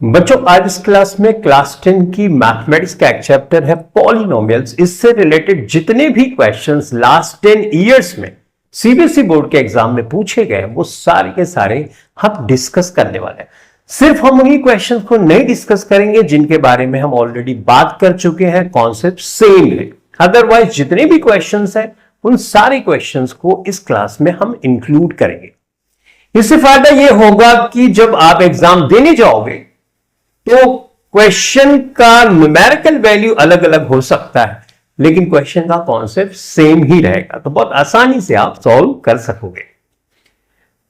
बच्चों आज इस क्लास में क्लास 10 की मैथमेटिक्स का एक चैप्टर है पॉलिनोमियल्स। इससे रिलेटेड जितने भी क्वेश्चंस लास्ट 10 इयर्स में सीबीएसई बोर्ड के एग्जाम में पूछे गए वो सारे के सारे हम डिस्कस करने वाले हैं। सिर्फ हम उन्हीं क्वेश्चंस को नहीं डिस्कस करेंगे जिनके बारे में हम ऑलरेडी बात कर चुके हैं, कॉन्सेप्ट सेम है। अदरवाइज जितने भी क्वेश्चंस हैं उन सारे क्वेश्चंस को इस क्लास में हम इंक्लूड करेंगे। इससे फायदा यह होगा कि जब आप एग्जाम देने जाओगे तो क्वेश्चन का न्यूमेरिकल वैल्यू अलग अलग हो सकता है, लेकिन क्वेश्चन का कॉन्सेप्ट सेम ही रहेगा, तो बहुत आसानी से आप सॉल्व कर सकोगे।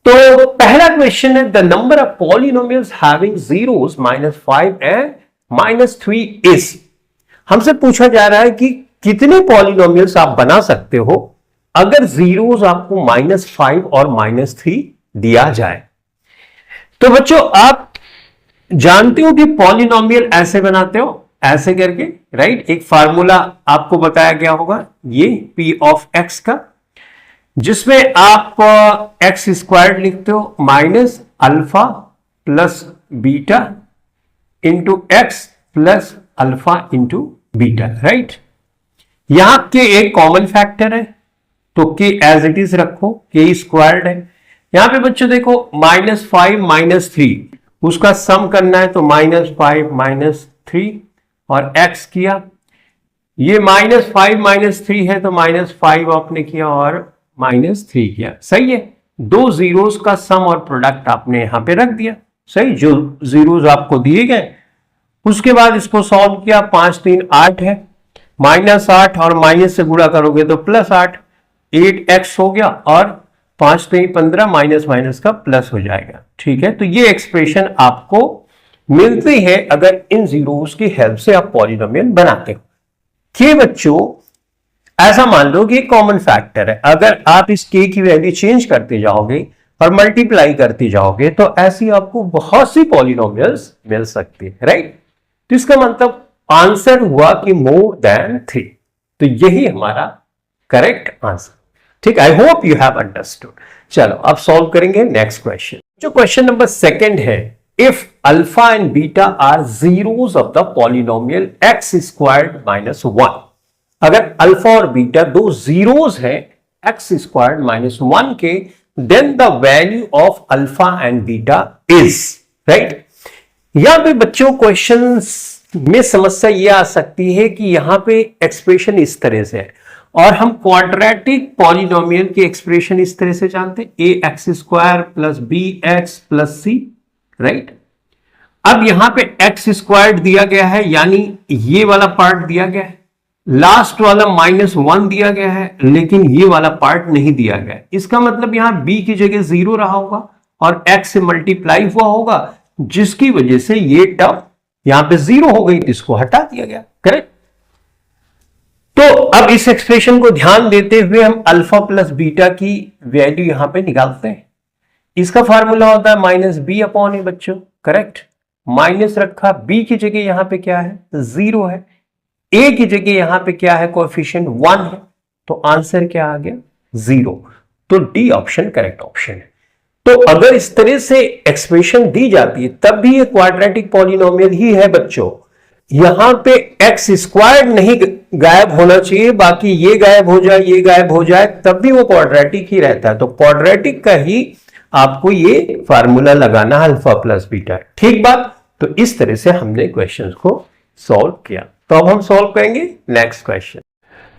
तो पहला क्वेश्चन है, the number of polynomials having zeros -5 and -3 is. हमसे पूछा जा रहा है कि कितने पॉलिनोमियल्स आप बना सकते हो अगर जीरोस आपको -5 और -3 दिया जाए। तो बच्चों आप जानते हो कि पॉलिनोमियल ऐसे बनाते हो, ऐसे करके, राइट। एक फार्मूला आपको बताया गया होगा, ये p ऑफ x का, जिसमें आप एक्स स्क्वायर्ड लिखते हो minus alpha plus beta into x plus alpha into beta, right. यहां के एक कॉमन फैक्टर है तो k एज इट इज रखो, k स्क्वायर्ड है। यहां पे बच्चों देखो -5 -3 उसका सम करना है तो -5 -3 और x किया, ये -5 -3 है तो -5 आपने किया और -3 किया, सही है। दो जीरोस का सम और प्रोडक्ट आपने यहां पे रख दिया, सही। जो जीरोस आपको दिए गए उसके बाद इसको सॉल्व किया, 5 3 8 है, -8 और माइनस से गुणा करोगे तो +8, 8x हो गया और 5 3 15 माइनस माइनस का प्लस हो जाएगा, ठीक है। तो ये एक्सप्रेशन आपको मिलती है अगर इन जीरोस की हेल्प से आप पॉलिनोमियल बनाते हो। के बच्चों ऐसा मान लो कि एक कॉमन फैक्टर है, अगर आप इस के की वैल्यू चेंज करते जाओगे और मल्टीप्लाई करते जाओगे तो ऐसी आपको बहुत सी पॉलिनोमियल्स मिल सकती है, राइट। तो इसका मतलब आंसर हुआ कि मोर देन 3, तो यही हमारा करेक्ट आंसर, ठीक। I hope you have understood. चलो अब सॉल्व करेंगे नेक्स्ट क्वेश्चन। जो क्वेश्चन नंबर 2 है, if alpha and beta are zeros of the polynomial x squared -1। अगर अल्फा और बीटा दो जीरोस है x स्क्वायर्ड -1 के, then the value of alpha and beta is, right. यहां पे बच्चों क्वेश्चन में समस्या यह आ सकती है कि यहां पे एक्सप्रेशन इस तरह से है और हम क्वाड्रेटिक पॉलिनोमियल की एक्सप्रेशन इस तरह से जानते हैं, ax² plus bx plus c, right. अब यहां पे x स्क्वायर्ड दिया गया है, यानी ये वाला पार्ट दिया गया है, लास्ट वाला -1 दिया गया है, लेकिन ये वाला पार्ट नहीं दिया गया है। इसका मतलब यहां b की जगह 0 रहा होगा और x से मल्टीप्लाई हुआ होगा, जिसकी वजह से ये टर्म यहां पे 0 हो गई, तो इसको हटा दिया गया, करेक्ट। तो अब इस एक्सप्रेशन को ध्यान देते हुए हम अल्फा प्लस बीटा की वैल्यू यहां पे निकालते हैं। इसका फार्मूला होता है -b/a बच्चों, करेक्ट। माइनस रखा, b की जगह यहां पे क्या है 0 है, a की जगह यहां पे क्या है कोएफिशिएंट 1 है, तो आंसर क्या आ गया 0। तो डी ऑप्शन करेक्ट ऑप्शन है। तो अगर इस तरह से एक्सप्रेशन दी जाती है तब भी ये क्वाड्रेटिक पॉलिनोमियल ही है बच्चों। यहां पे एक्स स्क्वायर्ड नहीं गायब होना चाहिए, बाकी ये गायब हो जाए, ये गायब हो जाए, तब भी वो क्वाड्रेटिक ही रहता है। तो क्वाड्रेटिक का ही आपको ये फार्मूला लगाना अल्फा प्लस बीटा, ठीक बात। तो इस तरह से हमने क्वेश्चंस को सॉल्व किया। तो अब हम सॉल्व करेंगे नेक्स्ट क्वेश्चन।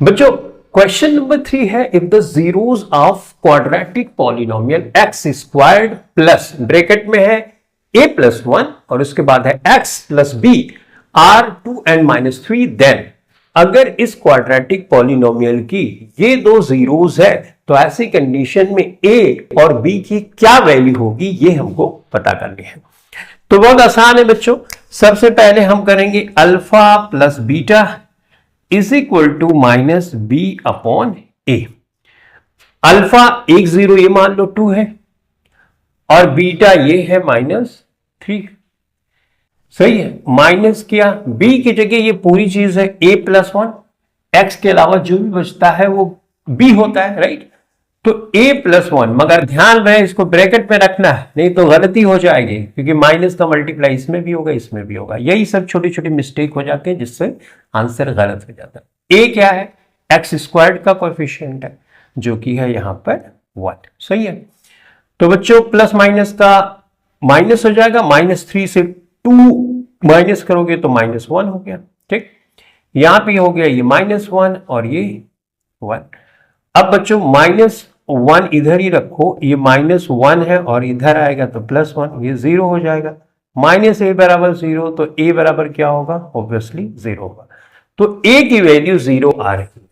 बच्चों क्वेश्चन नंबर 3 है, if the zeros of quadratic polynomial x squared plus, bracket में है a+1 और उसके बाद है x plus b are 2n -3, then अगर इस क्वाड्रेटिक पॉलिनोमियल की ये दो जीरोस है तो ऐसी कंडीशन में a और b की क्या वैल्यू होगी ये हमको पता करनी है। तो बहुत आसान है बच्चों, सबसे पहले हम करेंगे alpha plus beta is equal to -b/a। Alpha 1 0 ये मान लो 2 है और बीटा ये है -3, सही है। माइनस किया, b की जगह ये पूरी चीज है a+1, x के अलावा जो भी बचता है वो b होता है, राइट। तो a+1, मगर ध्यान रहे इसको ब्रैकेट में रखना है, नहीं तो गलती हो जाएगी, क्योंकि माइनस का मल्टीप्लाई इसमें भी होगा इसमें भी होगा। यही सब छोटी छोटी मिस्टेक हो जाते हैं जिससे आंसर गलत हो जाता है। a क्या है? x² का कोएफिशिएंट है, जो कि है यहां पर 1। सही है। तो बच्चों प्लस माइनस का माइनस हो जाएगा, -3 से 2 माइनस करोगे तो -1 हो गया। ठीक, यहां पे हो गया ये -1 और ये 1। अब बच्चों -1 इधर ही रखो, ये -1 है और इधर आएगा तो +1, ये 0 हो जाएगा। -a बराबर 0, तो a बराबर क्या होगा? ऑब्वियसली 0 होगा। तो a की वैल्यू 0 आ रही है,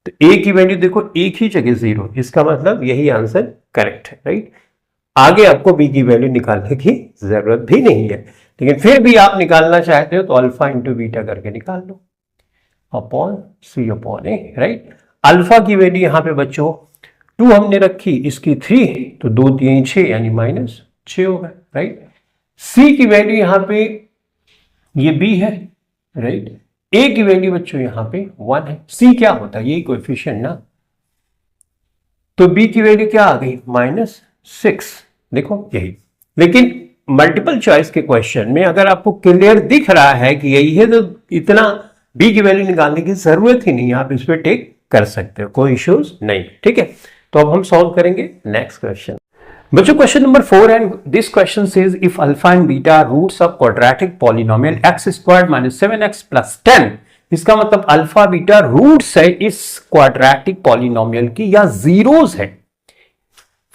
तो a की वैल्यू देखो एक ही जगह 0, इसका मतलब यही आंसर करेक्ट है, राइट। आगे आपको b की वैल्यू निकालने की जरूरत भी नहीं है, लेकिन फिर भी आप निकालना चाहते हो तो अल्फा इंटू बीटा करके निकाल लो, अपॉन c/a, राइट। अल्फा की वैल्यू यहां पे बच्चों 2 हमने रखी, इसकी 3, तो 2 3 6 यानी -6 होगा, राइट। c की वैल्यू यहां पे ये b है, राइट। a की वैल्यू बच्चों यहां पे 1 है। c क्या होता है? यही कोएफिशिएंट ना, तो b की वैल्यू क्या आ गई? -6। देखो यही, लेकिन मल्टीपल चॉइस के क्वेश्चन में अगर आपको क्लियर दिख रहा है कि यही है, तो इतना b की वैल्यू निकालने की जरूरत ही नहीं, आप इस पर टेक कर सकते हो, कोई इश्यूज नहीं। ठीक है, तो अब हम सॉल्व करेंगे नेक्स्ट क्वेश्चन। बच्चों question number 4 and this question says if alpha and beta are roots of quadratic polynomial x² - 7x + 10, इसका मतलब अल्फा बीटा रूट्स है इस क्वाड्रेटिक पॉलिनोमियल की या जीरोस है।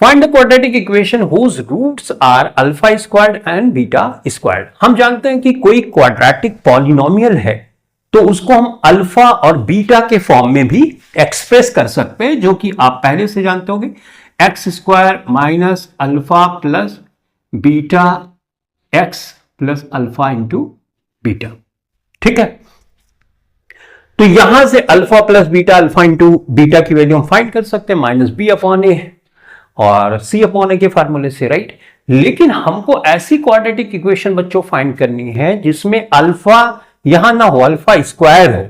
Find the quadratic equation whose roots are α² and β²। हम जानते हैं कि कोई क्वाड्रेटिक पॉलिनोमियल है तो उसको हम अल्फा और बीटा के फॉर्म में भी एक्सप्रेस कर सकते हैं, जो कि आप पहले से जानते होंगे, x² - alpha plus beta x plus alpha into beta. ठीक है, तो यहां से alpha plus beta alpha into beta की वैल्यू हम फाइंड कर सकते हैं -b/a और c/a के फार्मूले से, राइट। लेकिन हमको ऐसी क्वाड्रेटिक इक्वेशन बच्चों फाइंड करनी है जिसमें अल्फा यहां ना हो, अल्फा स्क्वायर हो,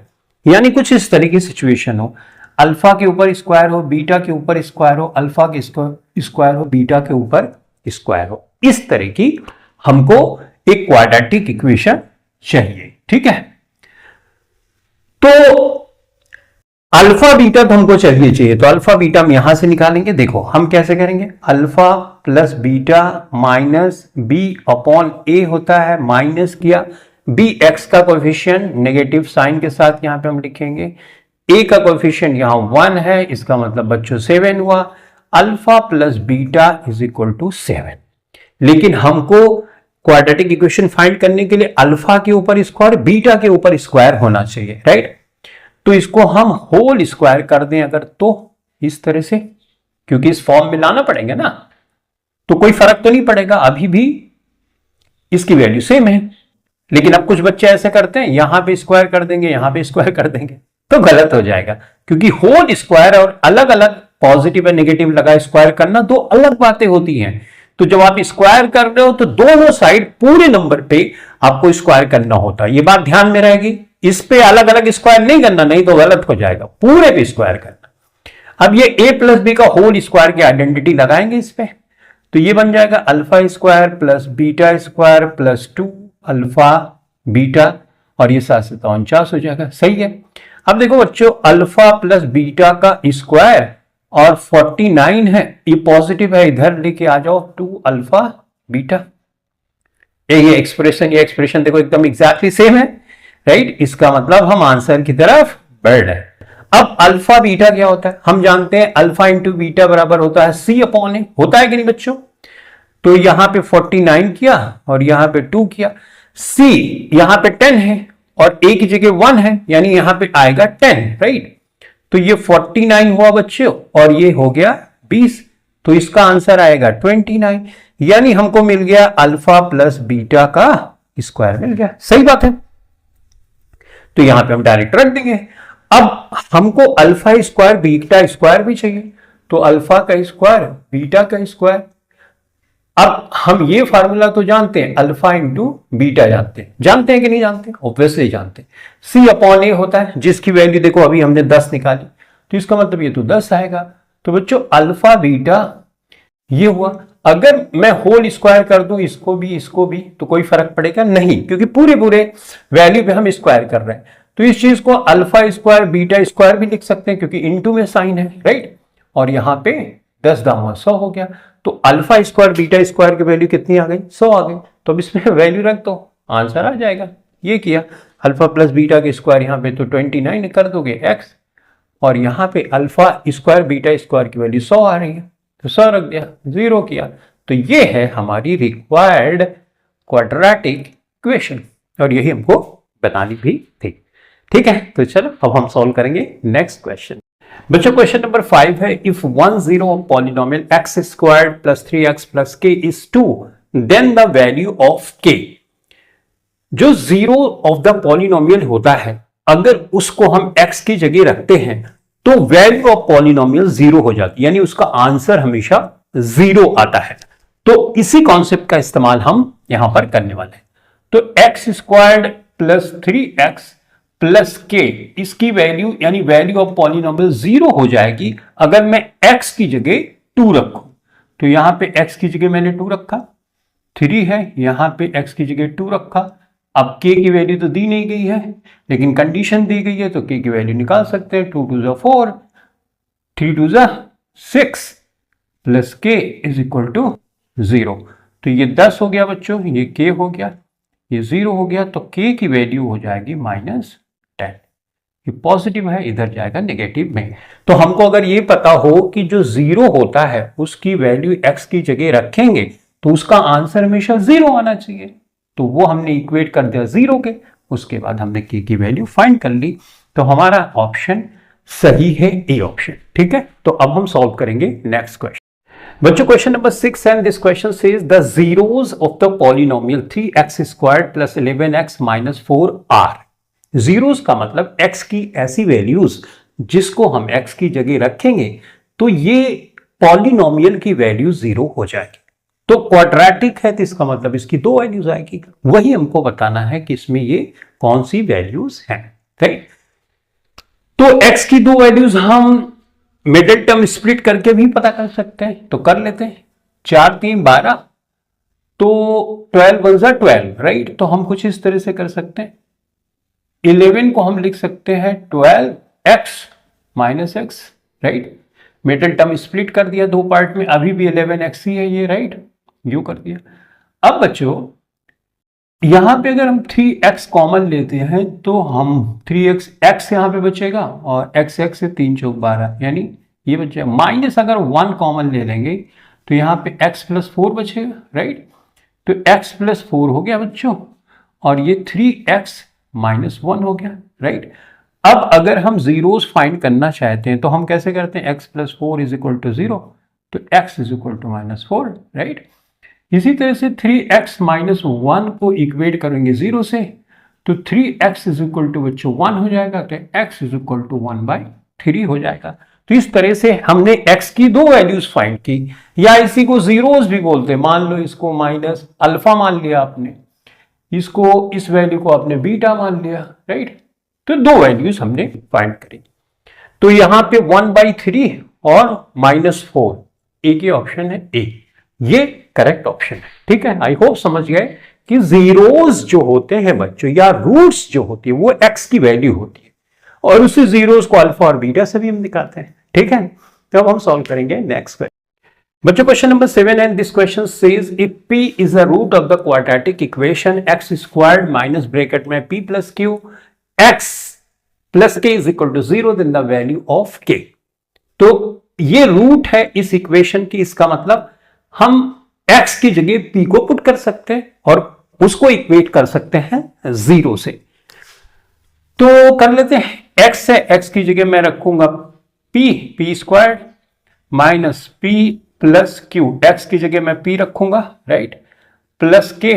यानी कुछ इस तरह की सिचुएशन हो, अल्फा के ऊपर स्क्वायर हो, बीटा के ऊपर स्क्वायर हो, अल्फा के स्क्वायर हो, बीटा के ऊपर स्क्वायर हो। इस तरह की हमको एक क्वाड्रेटिक इक्वेशन चाहिए। ठीक है, तो अल्फा बीटा तो हमको चाहिए, तो अल्फा बीटा हम यहां से निकालेंगे। देखो हम कैसे करेंगे, alpha plus beta minus b/a होता है, माइनस किया bx का कोएफिशिएंट नेगेटिव साइन के साथ यहां पे हम लिखेंगे, a का कोएफिशिएंट यहां 1 है, इसका मतलब बच्चों 7 हुआ, alpha plus beta is equal to 7। लेकिन हमको क्वाड्रेटिक इक्वेशन फाइंड करने के लिए अल्फा के ऊपर स्क्वायर बीटा के ऊपर स्क्वायर होना चाहिए, राइट। तो इसको हम होल स्क्वायर कर दें अगर, तो इस तरह से, क्योंकि इस फॉर्म में लाना पड़ेगा ना, तो कोई फर्क तो नहीं पड़ेगा, अभी भी इसकी वैल्यू सेम है। लेकिन अब कुछ बच्चे ऐसे करते हैं, यहां पे स्क्वायर कर देंगे, यहां पे स्क्वायर कर देंगे, तो गलत हो जाएगा, क्योंकि होल स्क्वायर और अलग अलग पॉजिटिव और नेगेटिव लगा स्क्वायर करना दो अलग बातें होती हैं। तो जब आप स्क्वायर कर रहे हो तो दोनों साइड पूरे नंबर पे आपको स्क्वायर करना होता है, ये बात ध्यान में रहेगी। इस पे अलग अलग स्क्वायर नहीं करना, नहीं तो गलत हो जाएगा, पूरे पे स्क्वायर करना। अब ये a प्लस बी का होल स्क्वायर की आइडेंटिटी लगाएंगे इस पे, तो ये बन जाएगा alpha square plus beta square plus 2 alpha beta, और ये 7 से 49 हो जाएगा। सही है। अब देखो बच्चों, अल्फा प्लस बीटा का स्क्वायर और 49 है, ये पॉजिटिव है, इधर लेके आ जाओ 2 अल्फा बीटा। ये एक्सप्रेशन देखो एकदम एग्जैक्टली सेम है, राइट। इसका मतलब हम आंसर की तरफ बढ़ रहे हैं। अब अल्फा बीटा क्या होता है, हम जानते हैं अल्फा इंटू बीटा बराबर होता है c/a, होता है कि नहीं बच्चों। तो यहां पे 49 किया और यहां पे 2 किया, c यहां पे 10 है और a की जगह 1 है, यानी यहां पे आएगा 10, राइट। तो ये 49 हुआ बच्चों और ये हो गया 20, तो इसका आंसर आएगा 29, यानी हमको मिल गया अल्फा प्लस बीटा का स्क्वायर मिल गया। सही बात है, तो यहां पे हम डायरेक्ट रख देंगे। अब हमको अल्फा स्क्वायर बीटा स्क्वायर भी चाहिए, तो अल्फा का स्क्वायर बीटा का स्क्वायर। अब हम ये फार्मूला तो जानते हैं, अल्फा इंटू बीटा जानते हैं कि नहीं जानते, ऑब्वियसली जानते हैं। c/a होता है, जिसकी वैल्यू देखो अभी हमने 10 निकाली, तो इसका मतलब ये तो 10 आएगा। तो बच्चों अल्फा बीटा ये हुआ। अगर मैं होल स्क्वायर कर दूं इसको भी तो कोई फर्क पड़ेगा नहीं, क्योंकि पूरे वैल्यू पे हम स्क्वायर कर रहे हैं। तो इस चीज को अल्फा स्क्वायर बीटा स्क्वायर भी लिख सकते हैं, क्योंकि इनटू में साइन है, राइट। और यहां पे 10 दामा 100 हो गया। तो अल्फा स्क्वायर बीटा स्क्वायर की वैल्यू कितनी आ गई? 100 आ गई। तो अब इसमें वैल्यू रख दो, आंसर आ जाएगा। ये किया। अल्फा प्लस बीटा के स्क्वायर यहां पे तो 29 कर दोगे एक्स, और यहां पे अल्फा स्क्वायर बीटा स्क्वायर की वैल्यू 100 आ रही है, तो 100 रख दिया, 0 किया। तो ये है हमारी रिक्वायर्ड क्वाड्रेटिक इक्वेशन, और यही हमको बनानी भी थी। ठीक है, तो चलो अब हम सॉल्व करेंगे नेक्स्ट क्वेश्चन। बच्चों क्वेश्चन नंबर 5 है, if 1 0 of polynomial x squared plus 3x plus k is 2 then the value of k. जो जीरो ऑफ द पॉलिनोमियल होता है, अगर उसको हम x की जगह रखते हैं तो वैल्यू ऑफ पॉलिनोमियल 0 हो जाती है, यानी उसका आंसर हमेशा 0 आता है। तो इसी कॉन्सेप्ट का इस्तेमाल हम यहां पर करने वाले हैं। तो x squared plus 3x plus के, इसकी वैल्यू यानी वैल्यू ऑफ पॉलिनोमियल 0 हो जाएगी अगर मैं x की जगह 2 रखूं। तो यहां पे x की जगह मैंने 2 रखा, 3 है, यहां पे x की जगह 2 रखा। अब k की वैल्यू तो दी नहीं गई है, लेकिन कंडीशन दी गई है, तो k की वैल्यू निकाल सकते हैं। 2 2 जा 4, 3 2 जा 6 plus k is equal to 0। तो ये 10 हो गया बच्चों, ये k हो गया, ये 0 हो गया, तो k की वैल्यू हो जाएगी -10। ये पॉजिटिव है, इधर जाएगा नेगेटिव में। तो हमको अगर ये पता हो कि जो 0 होता है उसकी वैल्यू x की जगह रखेंगे तो उसका आंसर हमेशा 0 आना चाहिए, तो वो हमने इक्वेट कर दिया 0 के, उसके बाद हमने k की वैल्यू फाइंड कर ली। तो हमारा ऑप्शन सही है, ए ऑप्शन। ठीक है, तो अब हम सॉल्व करेंगे नेक्स्ट क्वेश्चन। बच्चों question number 6 and this question says the zeros of the polynomial 3x squared plus 11x minus 4 are. Zeros का मतलब x की ऐसी वैल्यूज जिसको हम x की जगह रखेंगे तो ये पॉलिनोमियल की वैल्यू 0 हो जाएगी। तो क्वाड्रेटिक है तो इसका मतलब इसकी 2 वैल्यूज आएगी, वही हमको बताना है कि इसमें ये कौन सी वैल्यूज हैं, राइट। तो x की 2 वैल्यूज हम मिडिल टर्म स्प्लिट करके भी पता कर सकते हैं, तो कर लेते हैं। 4 3 12, तो 12 1 जा 12, राइट। तो हम कुछ इस तरह से कर सकते हैं, 11 को हम लिख सकते हैं 12x minus x, right. Middle term split कर दिया 2 पार्ट में, अभी भी 11x ही है ये, राइट, यू कर दिया। अब बच्चों यहां पे अगर हम 3x कॉमन लेते हैं तो हम 3x x यहां पे बचेगा और x से 3 चौक 12, यानी ये बचेगा। माइनस अगर 1 कॉमन ले लेंगे तो यहां पे x प्लस 4 बचेगा, राइट। तो x प्लस 4 हो गया बच्चों, और ये 3x माइनस 1 हो गया, राइट। अब अगर हम जीरोस फाइंड करना चाहते हैं तो हम कैसे करते हैं? x plus 4 is equal to 0, तो x is equal to -4, right. इसी तरह से 3x माइनस 1 को इक्वेट करेंगे 0 से, तो 3x इज इक्वल टू बच्चों 1 हो जाएगा, तो x इज इक्वल टू 1/3 हो जाएगा। तो इस तरह से हमने x की 2 वैल्यूज फाइंड की, या इसी को जीरोस भी बोलते हैं। मान लो इसको माइनस अल्फा मान लिया आपने, इसको इस वैल्यू को आपने बीटा मान लिया, राइट। तो 2 वैल्यूज हमने फाइंड करी। तो यहां पे 1/3 और -4, एक ही ऑप्शन है ए, ये करेक्ट ऑप्शन है। ठीक है, आई होप समझ गए कि जीरोस जो होते हैं बच्चों, या रूट्स जो होती है, वो एक्स की वैल्यू होती है, और उसी जीरोस को अल्फा और बीटा से भी हम दिखाते हैं। ठीक है, तो अब हम सॉल्व करेंगे नेक्स्ट क्वेश्चन। बच्चों question number 7 and this question says if p is the root of the quadratic equation x squared minus bracket में p plus q x plus k is equal to 0 then the value of k। तो ये root है इस equation की, इसका मतलब हम x की जगह p को पुट कर सकते हैं और उसको इक्वेट कर सकते हैं 0 से। तो कर लेते हैं, x है, x की जगह मैं रखूंगा p squared minus p plus q, x की जगह मैं p रखूंगा, right, plus k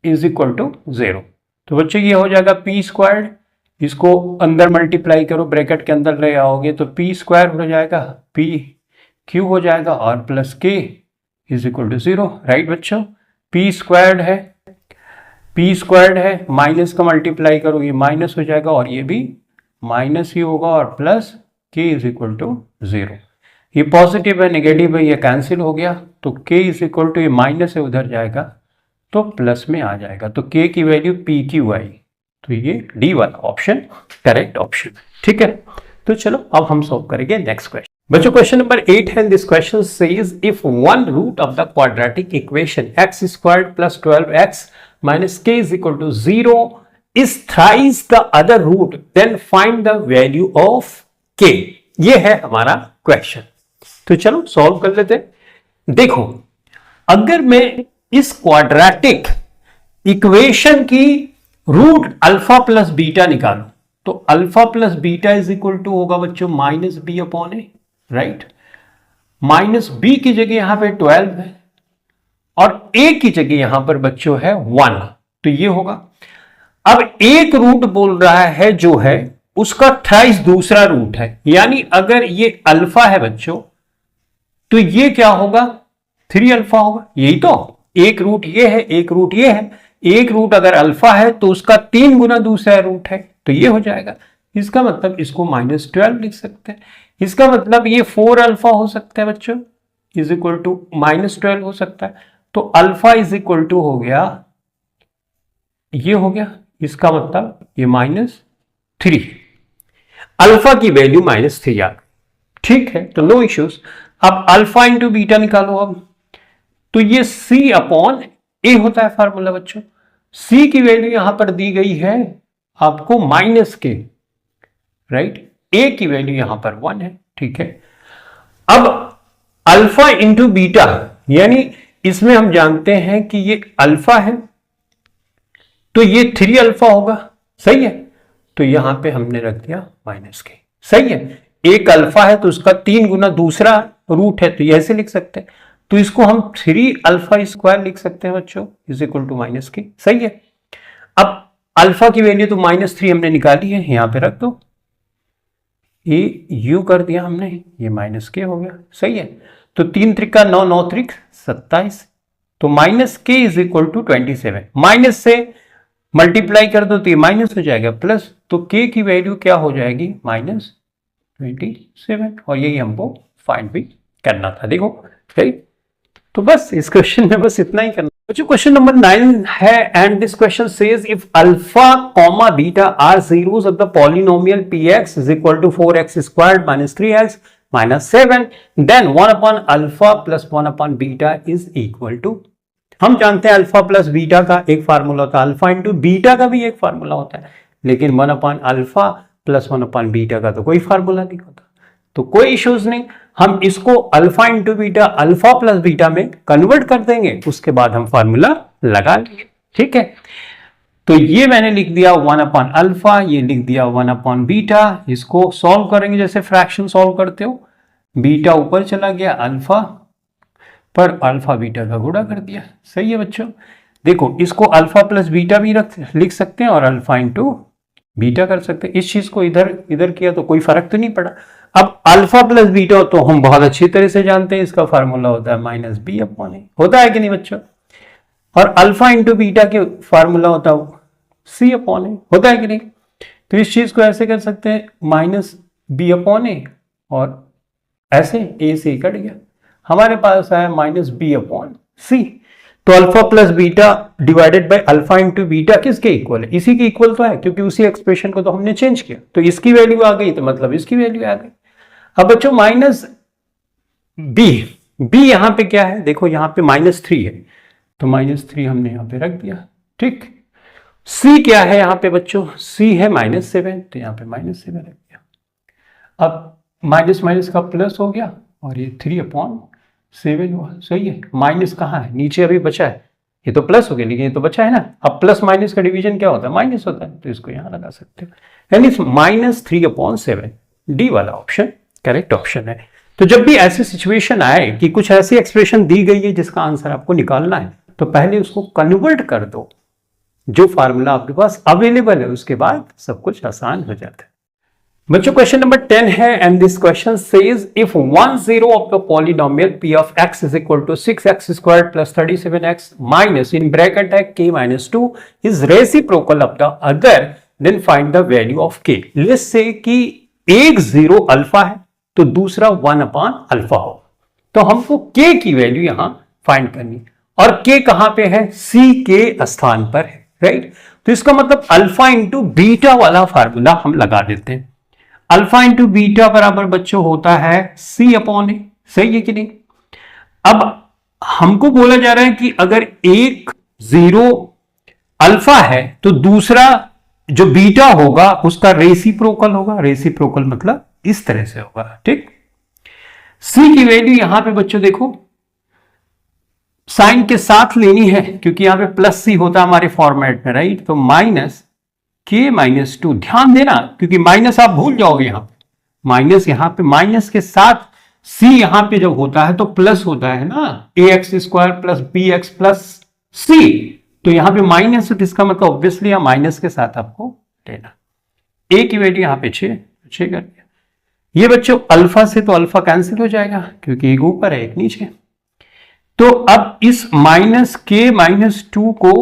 is equal to 0। तो बच्चों ये हो जाएगा p स्क्वायर्ड, इसको अंदर मल्टीप्लाई करो, ब्रैकेट के अंदर ले आओगे तो p स्क्वायर हो जाएगा, p q हो जाएगा, और plus k is equal to 0, right बच्चों। p स्क्वायर्ड है, माइनस का मल्टीप्लाई करो, ये माइनस हो जाएगा और ये भी माइनस ही होगा, और plus k is equal to 0। ये पॉजिटिव है, नेगेटिव है, ये कैंसिल हो गया, तो k इज इक्वल टू, ये माइनस है उधर जाएगा तो प्लस में आ जाएगा, तो k की वैल्यू p क्यू आई, तो ये डी वाला ऑप्शन करेक्ट ऑप्शन है। ठीक है, तो चलो अब हम सॉल्व करेंगे नेक्स्ट क्वेश्चन। बच्चों क्वेश्चन नंबर 8 है, this question says if one root of the quadratic equation x squared plus 12x minus k is equal to 0 is thrice the other root, then find the value of k। ये है हमारा question, तो चलो solve कर लेते हैं। देखो, अगर मैं इस क्वाड्रेटिक इक्वेशन की रूट अल्फा प्लस बीटा निकालूं, तो alpha plus beta is equal to होगा बच्चों minus b upon a, right. Minus b की जगह यहां पे 12 है और ए की जगह यहां पर बच्चों है 1, तो ये होगा। अब एक रूट बोल रहा है जो है उसका थ्राइस दूसरा रूट है, यानी अगर ये अल्फा है बच्चों तो ये क्या होगा 3 अल्फा होगा, यही तो। एक रूट ये है, एक रूट ये है, एक रूट अगर अल्फा है तो उसका 3 गुना दूसरा रूट है, तो ये हो जाएगा। इसका मतलब इसको -12 लिख सकते हैं, इसका मतलब ये 4 अल्फा हो सकता है बच्चों, इज इक्वल टू -12 हो सकता है, तो अल्फा इज इक्वल टू हो गया, ये हो गया, इसका मतलब ये -3, अल्फा की वैल्यू -3 आ गई। ठीक है, तो नो इश्यूज। अब अल्फा इंटू बीटा निकालो, अब तो ये c अपॉन ए होता है फार्मूला बच्चों। c की वैल्यू यहां पर दी गई है आपको -k, राइट। a की वैल्यू यहां पर 1 है, ठीक है। अब अल्फा इंटू बीटा, यानी इसमें हम जानते हैं कि ये अल्फा है तो ये 3 अल्फा होगा, सही है। तो यहां पे हमने रख दिया -k, सही है। एक अल्फा है तो उसका 3 गुना दूसरा रूट है, तो ये ऐसे लिख सकते हैं, तो इसको हम 3 अल्फा स्क्वायर लिख सकते हैं बच्चों, इज इक्वल टू -k, सही है। अब अल्फा की वैल्यू तो -3 हमने निकाली है, यहां पे रख दो, ये यू कर दिया हमने, ये -k हो गया, सही है। तो 3 त्रिका 9, 9 त्रिक 27, तो -k is equal to 27, minus से मल्टीप्लाई कर दो तो ये माइनस हो जाएगा प्लस, तो k की वैल्यू क्या हो जाएगी -27, और यही हमको फाइंड भी करना था। देखो राइट, तो बस इस क्वेश्चन में बस इतना ही करना। बच्चों क्वेश्चन नंबर 9 है, and this question says if alpha comma beta are zeros of the polynomial px is equal to 4x squared minus 3x minus 7, then 1 upon alpha plus 1 upon beta is equal to. हम जानते हैं alpha plus beta का एक formula होता है, alpha into beta का भी एक फार्मूला होता है, लेकिन 1 upon alpha plus 1 upon beta का तो कोई फार्मूला नहीं होता, तो कोई इश्यूज नहीं। हम इसको alpha into beta, alpha plus beta में कन्वर्ट कर देंगे, उसके बाद हम फार्मूला लगा लेंगे, ठीक है। तो ये मैंने लिख दिया 1 अपॉन अल्फा, ये लिख दिया 1 अपॉन बीटा। इसको सॉल्व करेंगे जैसे फ्रैक्शन सॉल्व करते हो, बीटा ऊपर चला गया, अल्फा पर अल्फा बीटा का गुणा कर दिया, सही है बच्चों। देखो इसको अल्फा प्लस बीटा भी लिख सकते हैं और अल्फा इंटू बीटा कर सकते हैं। इस चीज को इधर इधर किया तो कोई फर्क तो नहीं पड़ा। अब अल्फा प्लस बीटा तो हम बहुत अच्छी तरह से जानते हैं, इसका फार्मूला होता है -b अपॉन ए, होता है कि नहीं बच्चों। और अल्फा इंटू बीटा के फार्मूला होता है c अपॉन ए, होता है कि नहीं। तो इस चीज को ऐसे कर सकते हैं -b अपॉन ए, और ऐसे a से कट गया, हमारे पास आया -b अपॉन c। तो alpha plus beta divided by alpha into beta किसके इक्वल है, इसी के इक्वल तो है, क्योंकि उसी एक्सप्रेशन को तो हमने चेंज किया, तो इसकी वैल्यू आ गई तो मतलब इसकी वैल्यू आ गई। अब बच्चों -b यहां पे क्या है, देखो यहां पे -3 है, तो -3 हमने यहां पे रख दिया, ठीक। c क्या है यहां पे बच्चों, c है -7, तो यहां पे -7 रख दिया। अब माइनस माइनस का प्लस हो गया और ये 3/7 हुआ, सही है। माइनस कहाँ है, नीचे अभी बचा है, ये तो प्लस हो गया लेकिन ये तो बचा है ना। अब प्लस माइनस का डिवीजन क्या होता है, माइनस होता है, तो इसको यहां लगा सकते हो, यानी -3/7, डी वाला ऑप्शन करेक्ट ऑप्शन है। तो जब भी ऐसी सिचुएशन आए कि कुछ ऐसी एक्सप्रेशन दी गई है जिसका आंसर आपको निकालना है, तो पहले उसको कन्वर्ट कर दो, जो फार्मूला आपके पास अवेलेबल है, उसके बाद सब कुछ आसान हो जाता है। बच्चों क्वेश्चन नंबर 10 है, and this question says if 1 0 of the polynomial p of x is equal to 6x squared plus 37x minus in bracket है k minus 2 is reciprocal of the other, then find the value of k। Let's say कि एक 0 alpha है तो दूसरा 1/अल्फा होगा। तो हमको k की वैल्यू यहां फाइंड करनी है, और k कहां पे है, c के स्थान पर है, राइट। तो इसका मतलब अल्फा इंटू बीटा वाला फार्मूला हम लगा देते हैं। अल्फा इंटू बीटा बराबर बच्चों होता है c/a, सही है कि नहीं। अब हमको बोला जा रहा है कि अगर एक 0 अल्फा है तो दूसरा जो बीटा होगा उसका रेसिप्रोकल होगा। रेसिप्रोकल मतलब इस तरह से होगा, ठीक। सी की वैल्यू यहां पे बच्चों देखो साइन के साथ लेनी है, क्योंकि यहां पे प्लस सी होता है हमारे फॉर्मेट में, राइट। तो -k-2, ध्यान देना क्योंकि माइनस आप भूल जाओगे यहां पे, माइनस यहां पे माइनस के साथ सी यहां पे जब होता है तो प्लस होता है ना, ax² प्लस bx प्लस सी। तो यहां पे माइनस है, इसका मतलब ऑब्वियसली यहां माइनस के साथ आपको लेना। ए की वैल्यू यहां पे 6 कर दिया। ये बच्चों अल्फा से तो अल्फा कैंसिल हो जाएगा क्योंकि एक ऊपर है एक नीचे। तो अब इस -k-2 को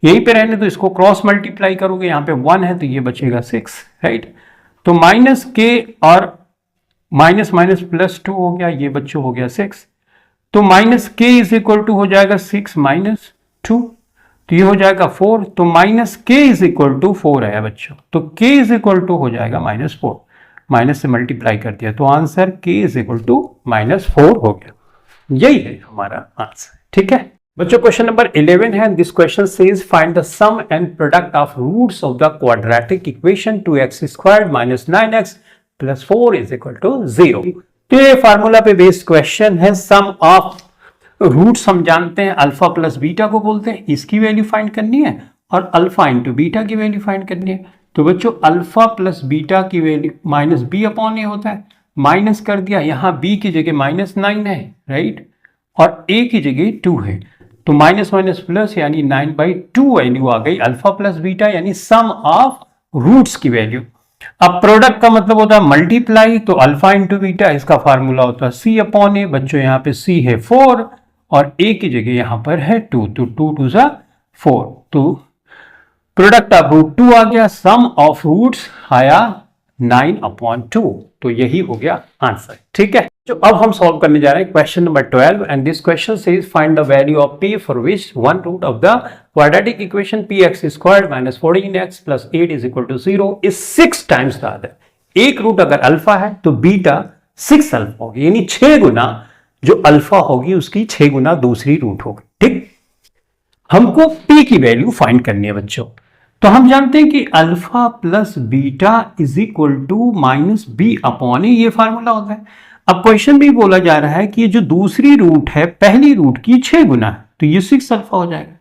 यहीं पे रहने तो इसको क्रॉस मल्टीप्लाई करोगे, यहां पे 1 है तो ये बचेगा 6, राइट। तो -k और माइनस माइनस +2 हो गया, ये बच्चों हो गया 6। तो -k इज इक्वल टू हो जाएगा 6 - 2, तो ये हो जाएगा 4। तो -k इज इक्वल टू 4 आया बच्चों। तो k इज इक्वल टू हो जाएगा -4, माइनस से मल्टीप्लाई कर दिया तो answer k is equal to -4 हो गया। यही है हमारा आंसर, ठीक है बच्चों। क्वेश्चन नंबर 11 है, this question says find the sum and product of roots of the quadratic equation 2x² - 9x + 4 is equal to 0। तो ये फार्मूला पे बेस्ड क्वेश्चन है। सम ऑफ रूट्स हम जानते हैं अल्फा प्लस बीटा को बोलते हैं, इसकी वैल्यू फाइंड करनी है और अल्फा इंटू बीटा की वैल्यू फाइंड करनी है। तो बच्चों अल्फा प्लस बीटा की वैल्यू -b/a होता है, माइनस कर दिया, यहां b की जगह -9 है, राइट, और a की जगह 2 है, तो माइनस माइनस प्लस यानी 9/2 वैल्यू आ गई अल्फा प्लस बीटा, यानी सम ऑफ रूट्स की वैल्यू। अब प्रोडक्ट का मतलब होता है मल्टीप्लाई, तो अल्फा इंटू बीटा इसका फार्मूला होता है c/a। बच्चों यहाँ पे c है 4 और a की जगह यहां पर है 2, तो 2 2 ज़ा 4, तो प्रोडक्ट ऑफ रूट 2 आ गया, सम ऑफ रूट्स आया 9/2, तो यही हो गया आंसर, ठीक है। जो अब हम सॉल्व करने जा रहे हैं question number 12 and this question says find the value of p for which one root of the quadratic equation px² - 14x + 8 is equal to 0 is 6 times the other. एक रूट अगर अल्फा है तो beta 6 alpha होगी, यानी 6 गुना जो alpha होगी उसकी 6 गुना दूसरी रूट होगी, ठीक। हमको p की वैल्यू फाइंड करनी है बच्चों। तो हम जानते हैं कि alpha plus beta is equal to -b/a, ये फार्मूला होता है। अब क्वेश्चन भी बोला जा रहा है कि ये जो दूसरी रूट है पहली रूट की 6 गुना है, तो ये 6 अल्फा हो जाएगा,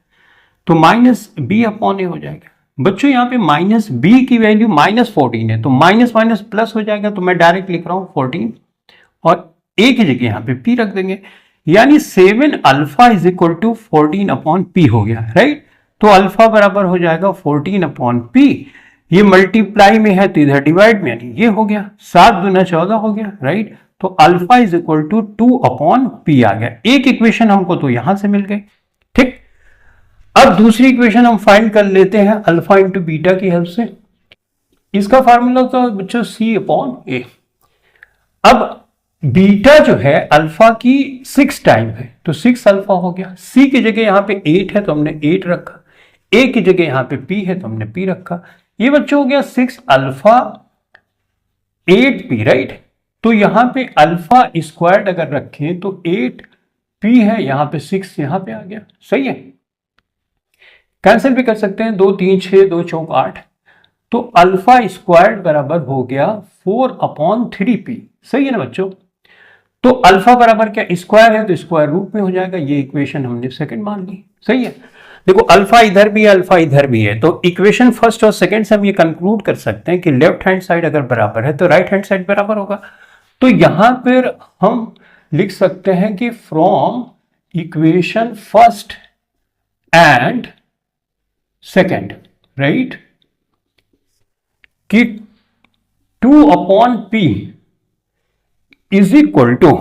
तो -b/a हो जाएगा। बच्चों यहाँ पे -b की वैल्यू -14 है, तो माइनस माइनस प्लस हो जाएगा, तो मैं डायरेक्ट लिख रहा हूं 14 और a की जगह यहाँ पे p रख देंगे, यानी 7 alpha is equal to 14/p हो गया, राइट। तो अल्फा बराबर हो जाएगा 14/p, ये मल्टीप्लाई में है तो इधर डिवाइड में, यानी ये हो गया 7 दूना 14 हो गया, राइट। तो alpha is equal to 2/p आ गया। एक इक्वेशन हमको तो यहां से मिल गई, ठीक। अब दूसरी इक्वेशन हम फाइंड कर लेते हैं अल्फा इंटू बीटा की हेल्प से। इसका फार्मूला तो बच्चों c/a। अब बीटा जो है अल्फा की 6 टाइम है, तो 6 अल्फा हो गया। c की जगह यहां पे 8 है तो हमने 8 रखा, a की जगह यहां पे p है तो हमने p रखा। ये बच्चों हो गया 6 अल्फा 8p, राइट। तो यहां पे अल्फा स्क्वायर्ड अगर रखें तो 8p है, यहां पे 6 यहां पे आ गया, सही है। कैंसिल भी कर सकते हैं, 2 3 6 2 4 8, तो अल्फा स्क्वायर्ड बराबर हो गया 4/3p, सही है ना बच्चों। तो अल्फा बराबर क्या स्क्वायर है तो स्क्वायर रूट में हो जाएगा, ये इक्वेशन हमने सेकंड मान ली, सही है। देखो अल्फा इधर भी है अल्फा इधर भी है, तो इक्वेशन फर्स्ट और सेकंड से हम ये कंक्लूड कर सकते हैं कि लेफ्ट हैंड साइड अगर बराबर है तो राइट हैंड साइड बराबर होगा। तो यहां पर हम लिख सकते हैं कि from equation first and second, right, कि 2/p is equal to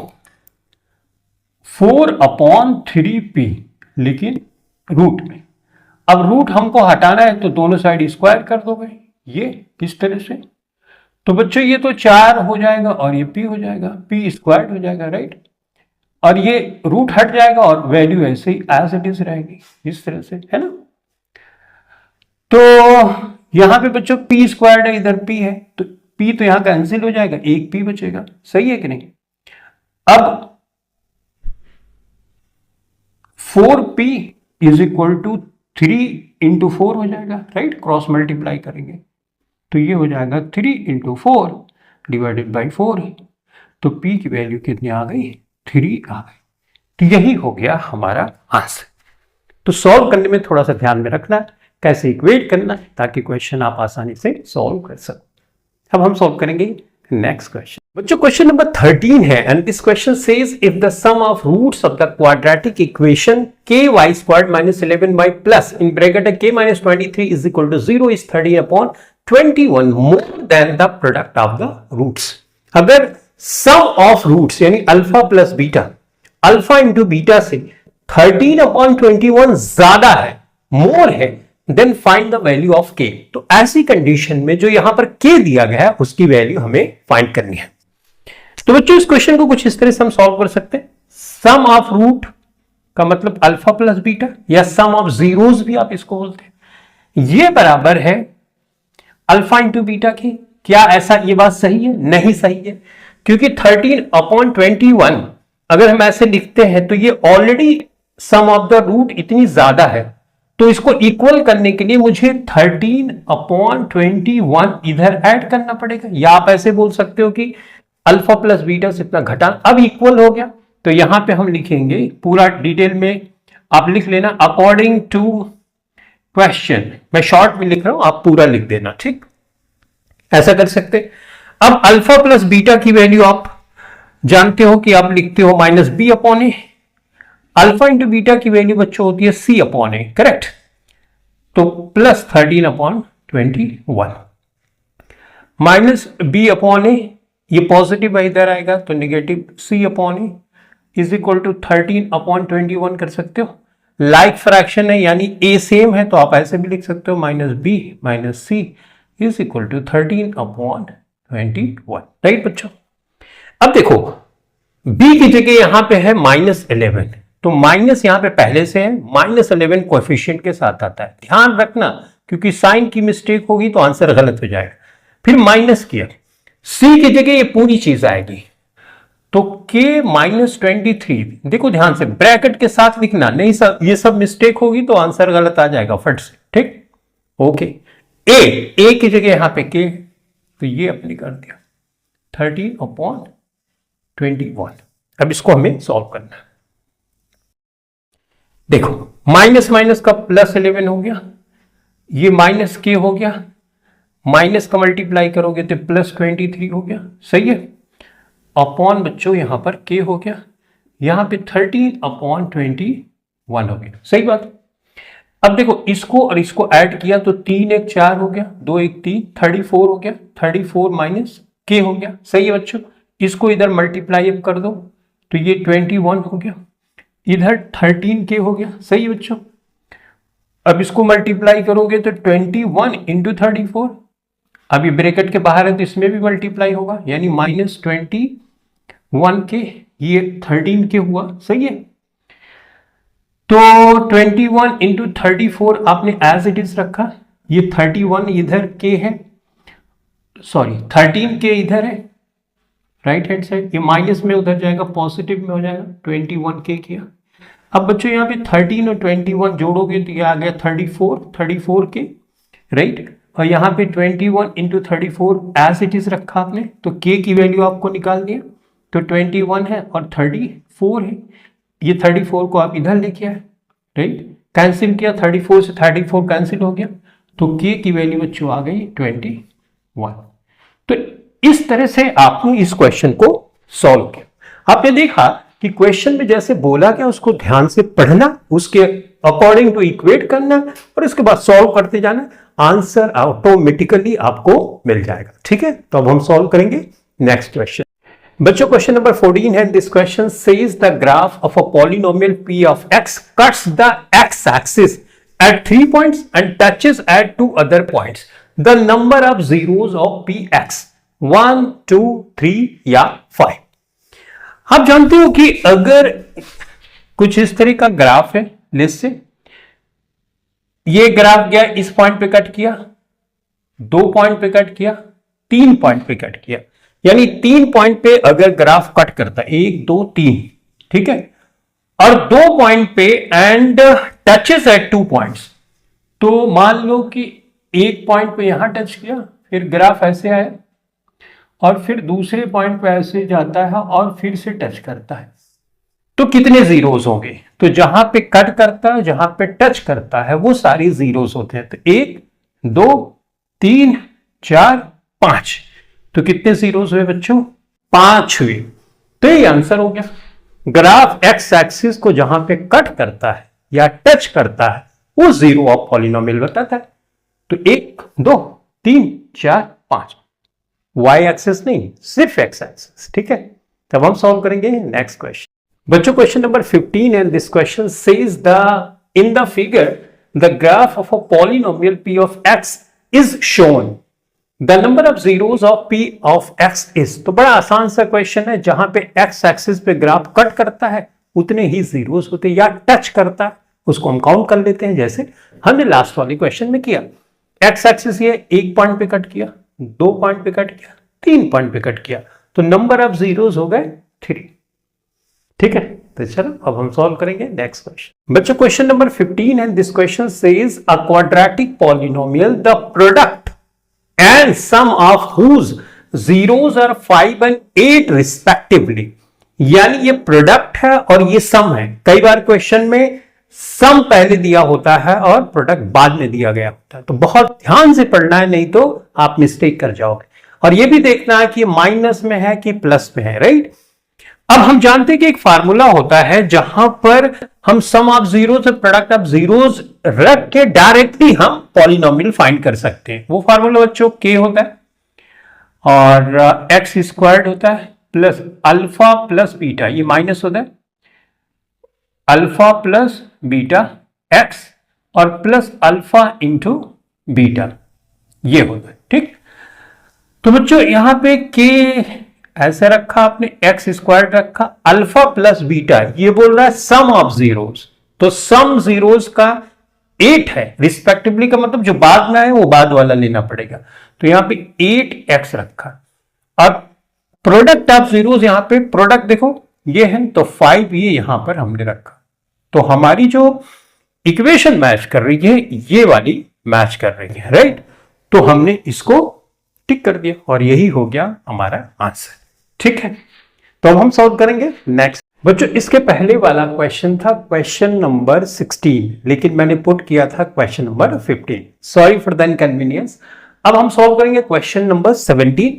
4/3p, लेकिन रूट में। अब रूट हमको हटाना है तो दोनों साइड स्क्वायर कर दोगे, ये इस तरह से, तो बच्चों ये तो 4 हो जाएगा और ये p हो जाएगा, p स्क्वायर्ड हो जाएगा, राइट। और ये रूट हट जाएगा और वैल्यू ऐसे ही एज इट इज रहेगी, इस तरह से, है ना। तो यहां पे बच्चों p स्क्वायर्ड है, इधर p है, तो p तो यहां कैंसिल हो जाएगा, एक p बचेगा, सही है कि नहीं। अब 4p is equal to 3 into 4 हो जाएगा, राइट, क्रॉस मल्टीप्लाई करेंगे तो ये हो जाएगा 3 इंटू 4 डिवाइडेड बाई 4, तो p की वैल्यू कितनी आ गई, 3 आ गई। तो यही हो गया हमारा आंसर। तो सॉल्व करने में थोड़ा सा ध्यान में रखना है, कैसे इक्वेट करना है, ताकि क्वेश्चन आप आसानी से सॉल्व कर सको। अब हम सॉल्व करेंगे नेक्स्ट क्वेश्चन। बच्चों क्वेश्चन नंबर 13 है, and this question says if the sum of roots of the quadratic equation ky squared minus 11y plus in bracket k minus 23 is equal to 0 is 13/21 more than the product of the roots. अगर sum of roots यानी alpha plus beta, alpha into beta से 13/21 ज्यादा है, more है, then find the value of k। तो ऐसी condition में जो यहां पर k दिया गया है उसकी वैल्यू हमें फाइंड करनी है। तो बच्चों इस क्वेश्चन को कुछ इस तरह से हम सॉल्व कर सकते हैं। सम ऑफ रूट का मतलब अल्फा प्लस बीटा, या सम ऑफ जीरोस भी आप इसको बोलते हैं, ये बराबर है अल्फा इंटू बीटा की। क्या ऐसा ये बात सही है? नहीं सही है, क्योंकि 13/21 अगर हम ऐसे लिखते हैं तो ये already sum of the root इतनी ज्यादा है, तो इसको इक्वल करने के लिए मुझे 13/21 इधर ऐड करना पड़ेगा, या आप ऐसे बोल सकते हो कि अल्फा प्लस बीटा से इतना घटा, अब इक्वल हो गया। तो यहां पे हम लिखेंगे पूरा डिटेल में, आप लिख लेना अकॉर्डिंग टू क्वेश्चन, मैं शॉर्ट में लिख रहा हूं, आप पूरा लिख देना, ठीक, ऐसा कर सकते। अब अल्फा प्लस बीटा की वैल्यू आप जानते हो कि आप लिखते हो -b/a। अल्फा इंटू बीटा की वैल्यू बच्चों होती है c/a, करेक्ट। तो प्लस 13/21 माइनस b/a, ये पॉजिटिव इधर आएगा तो negative c/a is equal to 13/21 कर सकते हो। लाइक फ्रैक्शन है यानी a सेम है, तो आप ऐसे भी लिख सकते हो -b minus c is equal to 13/21, right बच्चों। अब देखो b की जगह यहां पे है -11, तो माइनस यहां पे पहले से है, -11 कोएफिशिएंट के साथ आता है, ध्यान रखना, क्योंकि साइन की मिस्टेक होगी तो आंसर गलत हो जाएगा। फिर माइनस किया, c की जगह ये पूरी चीज आएगी, तो k -23, देखो ध्यान से ब्रैकेट के साथ लिखना, नहीं सब ये सब मिस्टेक होगी तो आंसर गलत आ जाएगा फट से, ठीक, ओके। a की जगह यहां पे k, तो ये अपने कर दिया 13/21। अब इसको हमें सॉल्व करना है। देखो माइनस माइनस का +11 हो गया, ये माइनस k हो गया, माइनस का मल्टीप्लाई करोगे तो +23 हो गया, सही है। अपॉन बच्चों यहां पर k हो गया, यहां पे 13/21 हो गया, सही बात। अब देखो इसको और इसको ऐड किया तो 3 1 4 हो गया, 2 1 3, 34 हो गया, 34 माइनस k हो गया, सही है बच्चों। इसको इधर मल्टीप्लाई अप कर दो तो ये 21 हो गया, इधर 13k हो गया, सही है बच्चों। अब इसको मल्टीप्लाई करोगे तो 21 इंटू 34, अब ये ब्रैकेट के बाहर है तो इसमें भी मल्टीप्लाई होगा, यानी -21k, ये 13k हुआ, सही है। तो 21 इंटू 34 आपने एज इट इज रखा, ये 31 इधर k है, सॉरी 13k इधर है राइट हैंड साइड, ये माइनस में उधर जाएगा, पॉजिटिव में हो जाएगा, 21k किया। अब बच्चों यहाँ पे 13 और 21 जोड़ोगे तो ये आ गया 34k, राइट। और यहाँ पे 21 इंटू 34 एज इट इज रखा आपने, तो k की वैल्यू आपको निकालनी है, तो 21 है और 34 है, ये 34 को आप इधर लेके आए, राइट, कैंसिल किया, 34 से 34 कैंसिल हो गया, तो k की वैल्यू बच्चों आ गई 21। तो इस तरह से आपने इस क्वेश्चन को सॉल्व किया। आपने देखा कि क्वेश्चन में जैसे बोला गया उसको ध्यान से पढ़ना, उसके अकॉर्डिंग टू इक्वेट करना और इसके बाद सॉल्व करते जाना, आंसर ऑटोमेटिकली आपको मिल जाएगा, ठीक है। तो अब हम सॉल्व करेंगे नेक्स्ट क्वेश्चन। बच्चों क्वेश्चन नंबर 14 है, this question says the graph of a polynomial p of x cuts the x axis at 3 points and touches at 2 other points. The number of zeros of px 1 2 3 या 5। आप जानते हो कि अगर कुछ इस तरह का ग्राफ है, लिस्ट से ये ग्राफ गया, इस पॉइंट पे कट किया, 2 पॉइंट पे कट किया, 3 पॉइंट पे कट किया, यानी 3 पॉइंट पे अगर ग्राफ कट करता है, 1 2 3, ठीक है, और 2 पॉइंट पे एंड टचेस एट 2 पॉइंट्स, तो मान लो कि 1 पॉइंट पे यहां टच किया, फिर ग्राफ ऐसे आया और फिर दूसरे पॉइंट पे ऐसे जाता है और फिर से टच करता है, तो कितने जीरोस होंगे? तो जहां पे कट करता है, जहां पे टच करता है, वो सारी जीरोस होते हैं। तो 1 2 3 4 5, तो कितने जीरोस हुए बच्चों? 5 हुए। तो ये आंसर हो गया। ग्राफ एक्स एक्सिस को जहां पे कट करता है या टच करता है वो जीरो ऑफ पॉलिनोमियल बताता है। तो 1 2 3 4 5, वाई एक्सिस नहीं, सिर्फ एक्स एक्सिस, ठीक है। तब हम सॉल्व करेंगे नेक्स्ट क्वेश्चन। बच्चों question number 15 and this question says the in the figure the graph of a polynomial p of x is shown, the number of zeros of p of x is। तो बड़ा आसान सा question है, जहां पे x axis पे graph cut करता है उतने ही जीरोस होते हैं, या टच करता है उसको हम काउंट कर लेते हैं, जैसे हमने लास्ट वाले क्वेश्चन में किया। x एक्सिस ये 1 पॉइंट पे कट किया, 2 पॉइंट पे कट किया, 3 पॉइंट पे कट किया, तो नंबर ऑफ जीरोस हो गए 3, ठीक है। तो चलो अब हम सॉल्व करेंगे नेक्स्ट क्वेश्चन। बच्चों question number 15 and this question says a quadratic polynomial the product and sum of whose zeros are 5 and 8 respectively, यानी ये प्रोडक्ट है और ये सम है। कई बार क्वेश्चन में सम पहले दिया होता है और प्रोडक्ट बाद में दिया गया होता है, तो बहुत ध्यान से पढ़ना है, नहीं तो आप मिस्टेक कर जाओगे। और ये भी देखना है कि माइनस में है कि प्लस में है, राइट। अब हम जानते हैं कि एक फार्मूला होता है जहां पर हम सम ऑफ जीरोस और प्रोडक्ट ऑफ जीरोस रख के डायरेक्टली हम पॉलिनोमियल फाइंड कर सकते हैं। वो फार्मूला बच्चों k होता है और एक्स स्क्वायर्ड होता है प्लस अल्फा प्लस बीटा, ये माइनस होता है, अल्फा प्लस बीटा एक्स और प्लस अल्फा इंटू बीटा, ये होता है, ठीक। तो बच्चों यहां पे k ऐसे रखा आपने, एक्स स्क्वायर रखा, अल्फा प्लस बीटा, ये बोल रहा है सम ऑफ जीरोस, तो सम जीरोस का 8 है रिस्पेक्टिवली, का मतलब जो बाद में है वो बाद वाला लेना पड़ेगा। तो यहां पे 8x रखा और प्रोडक्ट ऑफ जीरोस, यहां पे प्रोडक्ट देखो ये है, तो 5 ये यहां पर हमने रखा। तो हमारी जो इक्वेशन मैच कर रही है ये वाली मैच कर रही है, राइट। तो हमने इसको टिक कर दिया और यही हो गया हमारा आंसर, ठीक है। तो अब हम सॉल्व करेंगे नेक्स्ट। बच्चों इसके पहले वाला क्वेश्चन था क्वेश्चन नंबर 16, लेकिन मैंने पुट किया था question number 15, sorry for the inconvenience. अब हम सॉल्व करेंगे question number 17।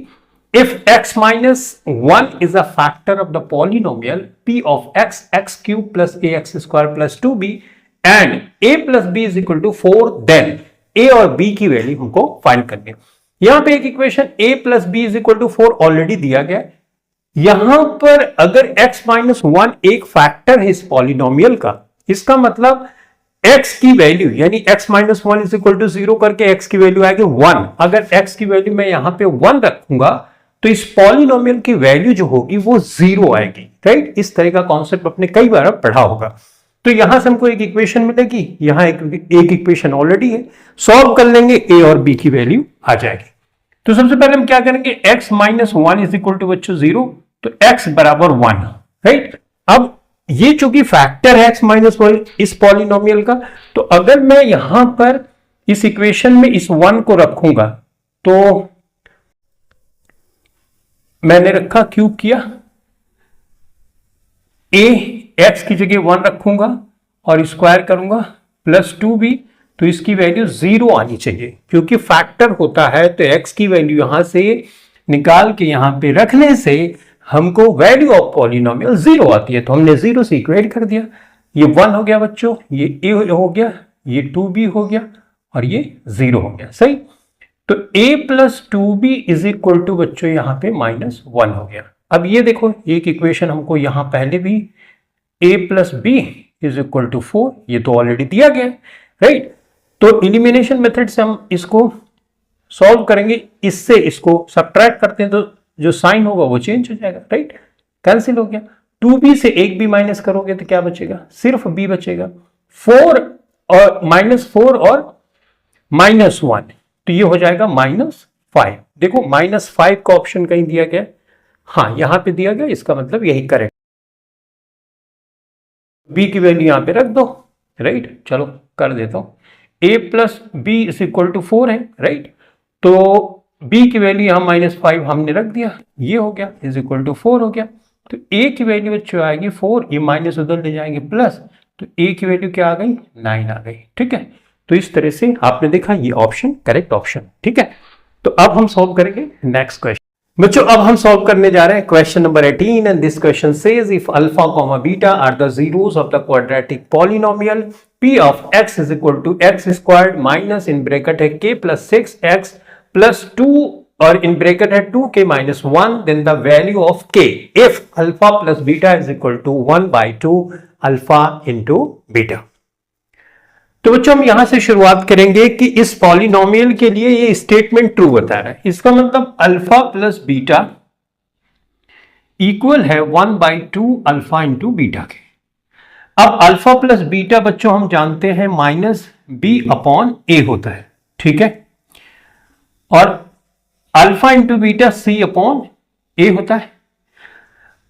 If x minus 1 is a factor of the polynomial p of x, x cube plus ax square plus 2b and a plus b is equal to 4, then a और b की value हमको find करनी है। यहां पे एक equation a plus b is equal to 4 already दिया गया है। यहां पर अगर x minus 1 एक फैक्टर है इस पॉलिनोमियल का, इसका मतलब x की वैल्यू यानी x minus 1 is equal to 0 करके x की वैल्यू आएगी 1। अगर x की वैल्यू मैं यहां पे 1 रखूंगा तो इस पॉलिनोमियल की वैल्यू जो होगी वो 0 आएगी, राइट। इस तरह का कॉन्सेप्ट आपने कई बार पढ़ा होगा। तो यहां से हमको एक इक्वेशन मिलेगी, यहां एक इक्वेशन ऑलरेडी है, सॉल्व कर लेंगे a और b की वैल्यू आ जाएगी। तो सबसे पहले हम क्या करेंगे, x minus 1 is equal to बच्चों 0, तो x बराबर 1, राइट। अब ये चूंकि फैक्टर है x minus 1 इस पॉलिनोमियल का, तो अगर मैं यहां पर इस इक्वेशन में इस 1 को रखूंगा, तो मैंने रखा, क्यूब किया, a x की जगह 1 रखूंगा और स्क्वायर करूंगा प्लस 2b, तो इसकी वैल्यू 0 आनी चाहिए, क्योंकि फैक्टर होता है तो x की वैल्यू यहां से निकाल के यहां पे रखने से हमको वैल्यू ऑफ पॉलिनोमियल 0 आती है, तो हमने 0 से इक्वेट कर दिया। ये 1 हो गया बच्चों, ये a हो गया, ये 2b हो गया और ये 0 हो गया, सही। तो a plus 2b is equal to बच्चों यहां पे -1 हो गया। अब ये देखो एक इक्वेशन हमको यहां पहले भी a plus b is equal to 4, ये तो ऑलरेडी दिया गया, राइट। तो एलिमिनेशन मेथड से हम इसको सॉल्व करेंगे, इससे इसको सब्ट्रैक्ट करते हैं तो जो साइन होगा वो चेंज हो जाएगा, राइट, कैंसिल हो गया। 2b से एक b माइनस करोगे तो क्या बचेगा, सिर्फ b बचेगा। 4 और -4 और -1 तो ये हो जाएगा -5। देखो -5 का ऑप्शन कहीं दिया गया, हाँ यहां पे दिया गया, इसका मतलब यही करेक्ट। b की वैल्यू यहां पे रख दो, राइट, चलो कर देता हूं। a plus b is equal to 4 है, राइट, तो b की वैल्यू यहां -5 हमने रख दिया, ये हो गया इज इक्वल टू 4 हो गया। तो a की वैल्यू बच्चों आएगी 4, ये माइनस उधर ले जाएंगे प्लस, तो a की वैल्यू क्या आ गई, 9 आ गई, ठीक है। तो इस तरह से आपने देखा ये ऑप्शन करेक्ट ऑप्शन, ठीक है। तो अब हम सॉल्व करेंगे नेक्स्ट क्वेश्चन। बच्चों अब हम सॉल्व करने जा रहे हैं question number 18 and this question says if alpha comma beta are the zeros of the quadratic polynomial p of x is equal to x squared minus in bracket है k plus 6x plus 2 और in bracket है 2k minus 1 then the value of k if alpha plus beta is equal to 1/2 alpha into beta. तो बच्चों हम यहां से शुरुआत करेंगे कि इस पॉलिनोमियल के लिए ये स्टेटमेंट ट्रू बता रहा है, इसका मतलब अल्फा प्लस बीटा इक्वल है 1/2 अल्फा इंटू बीटा के। अब अल्फा प्लस बीटा बच्चों हम जानते हैं -b/a होता है, ठीक है, और अल्फा इंटू बीटा c/a होता है।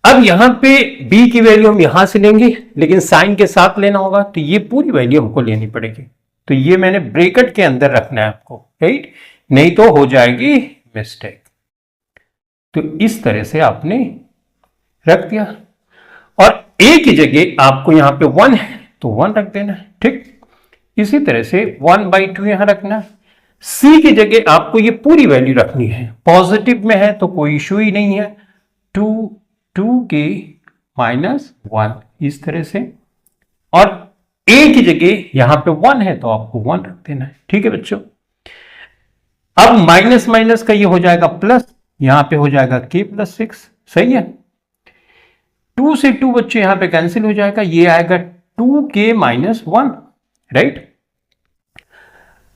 अब यहां पे b की वैल्यू हम यहां से लेंगे, लेकिन साइन के साथ लेना होगा, तो ये पूरी वैल्यू हमको लेनी पड़ेगी। तो ये मैंने ब्रैकेट के अंदर रखना है आपको, राइट, नहीं तो हो जाएगी मिस्टेक। तो इस तरह से आपने रख दिया, और a की जगह आपको यहां पे 1 है तो 1 रख देना है, ठीक। इसी तरह से 1/2 यहां रखना है। c की जगह आपको ये पूरी वैल्यू रखनी है, पॉजिटिव में है तो कोई इशू ही नहीं है, 2k माइनस 1 इस तरह से, और a की जगह यहां पे 1 है तो आपको 1 रख देना है, ठीक है बच्चों। अब माइनस माइनस का ये हो जाएगा प्लस, यहां पे हो जाएगा k प्लस 6, सही है। 2 से 2 बच्चों यहां पे कैंसिल हो जाएगा, ये आएगा 2k माइनस 1, राइट।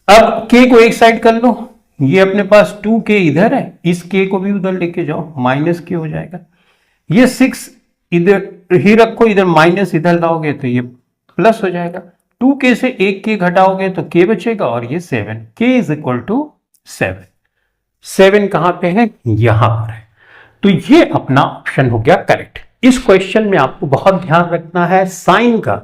अब k को एक साइड कर लो, ये अपने पास 2k इधर है, इस k को भी उधर लेके जाओ, माइनस k हो जाएगा। ये 6 इधर ही रखो, इधर माइनस इधर लाओगे तो ये प्लस हो जाएगा। 2k से 1k घटाओगे तो k बचेगा, और ये 7, k इज इक्वल टू 7। 7 कहां पे है, यहां पर है, तो ये अपना ऑप्शन हो गया करेक्ट। इस क्वेश्चन में आपको बहुत ध्यान रखना है साइन का,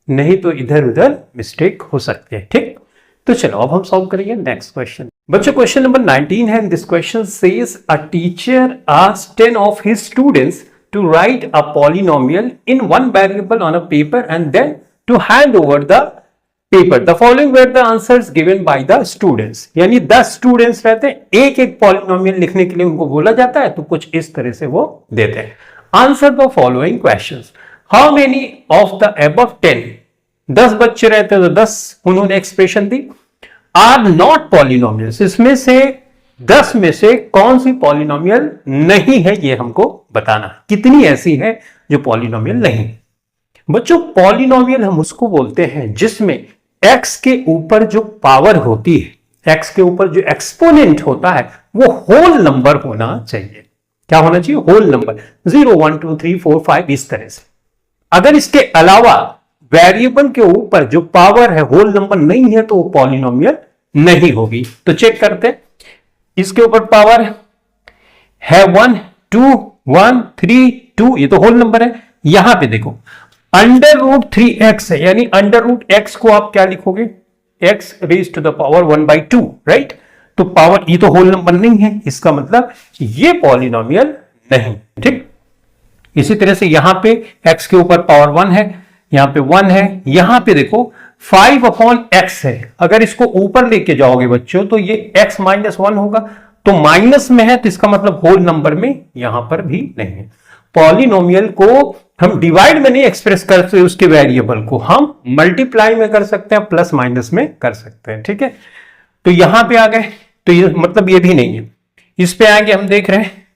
नहीं तो इधर उधर मिस्टेक हो सकती है, ठीक। तो चलो अब हम सॉल्व करेंगे नेक्स्ट क्वेश्चन। बच्चों क्वेश्चन नंबर 19 है, this question says a teacher asked 10 of his students to write a polynomial in one variable on a paper and then to hand over the paper. The following were the answers given by the students. यानी 10 students रहते हैं, एक एक polynomial लिखने के लिए उनको बोला जाता है, तो कुछ इस तरह से वो देते हैं। Answer the following questions. How many of the above 10, 10 बच्चे रहते हैं तो 10 उन्होंने एक्सप्रेशन दी, आर नॉट पॉलिनोमियल्स, इसमें से 10 में से कौन सी पॉलिनोमियल नहीं है ये हमको बताना। कितनी ऐसी है जो पॉलिनोमियल नहीं। बच्चों पॉलिनोमियल हम उसको बोलते हैं जिसमें x के ऊपर जो पावर होती है, x के ऊपर जो एक्सपोनेंट होता है वो होल नंबर होना चाहिए। क्या होना चाहिए, होल नंबर, 0 1 2 3 4 5 इस तरह से। अगर इसके अलावा वेरिएबल के ऊपर जो पावर है होल नंबर नहीं है तो वो पॉलिनोमियल नहीं होगी। तो चेक करते हैं, इसके ऊपर पावर है 1 2 1 3 2, ये तो होल नंबर है। यहां पे देखो √3x है, यानी √x को आप क्या लिखोगे, x raise to the power 1/2, right. तो पावर ये तो होल नंबर नहीं है, इसका मतलब ये पॉलिनोमियल नहीं, ठीक। इसी तरह से यहां पे x के ऊपर पावर 1 है, यहां पे 1 है, यहां पे देखो 5/x है। अगर इसको ऊपर लेके जाओगे बच्चों तो ये x -1 होगा, तो माइनस में है तो इसका मतलब होल नंबर में यहां पर भी नहीं है। पॉलिनोमियल को हम डिवाइड में नहीं एक्सप्रेस करते, उसके वेरिएबल को हम मल्टीप्लाई में कर सकते हैं, प्लस माइनस में कर सकते हैं, ठीक है। तो यहां पे आ गए तो ये मतलब ये भी नहीं है। इस पे आगे हम देख रहे हैं,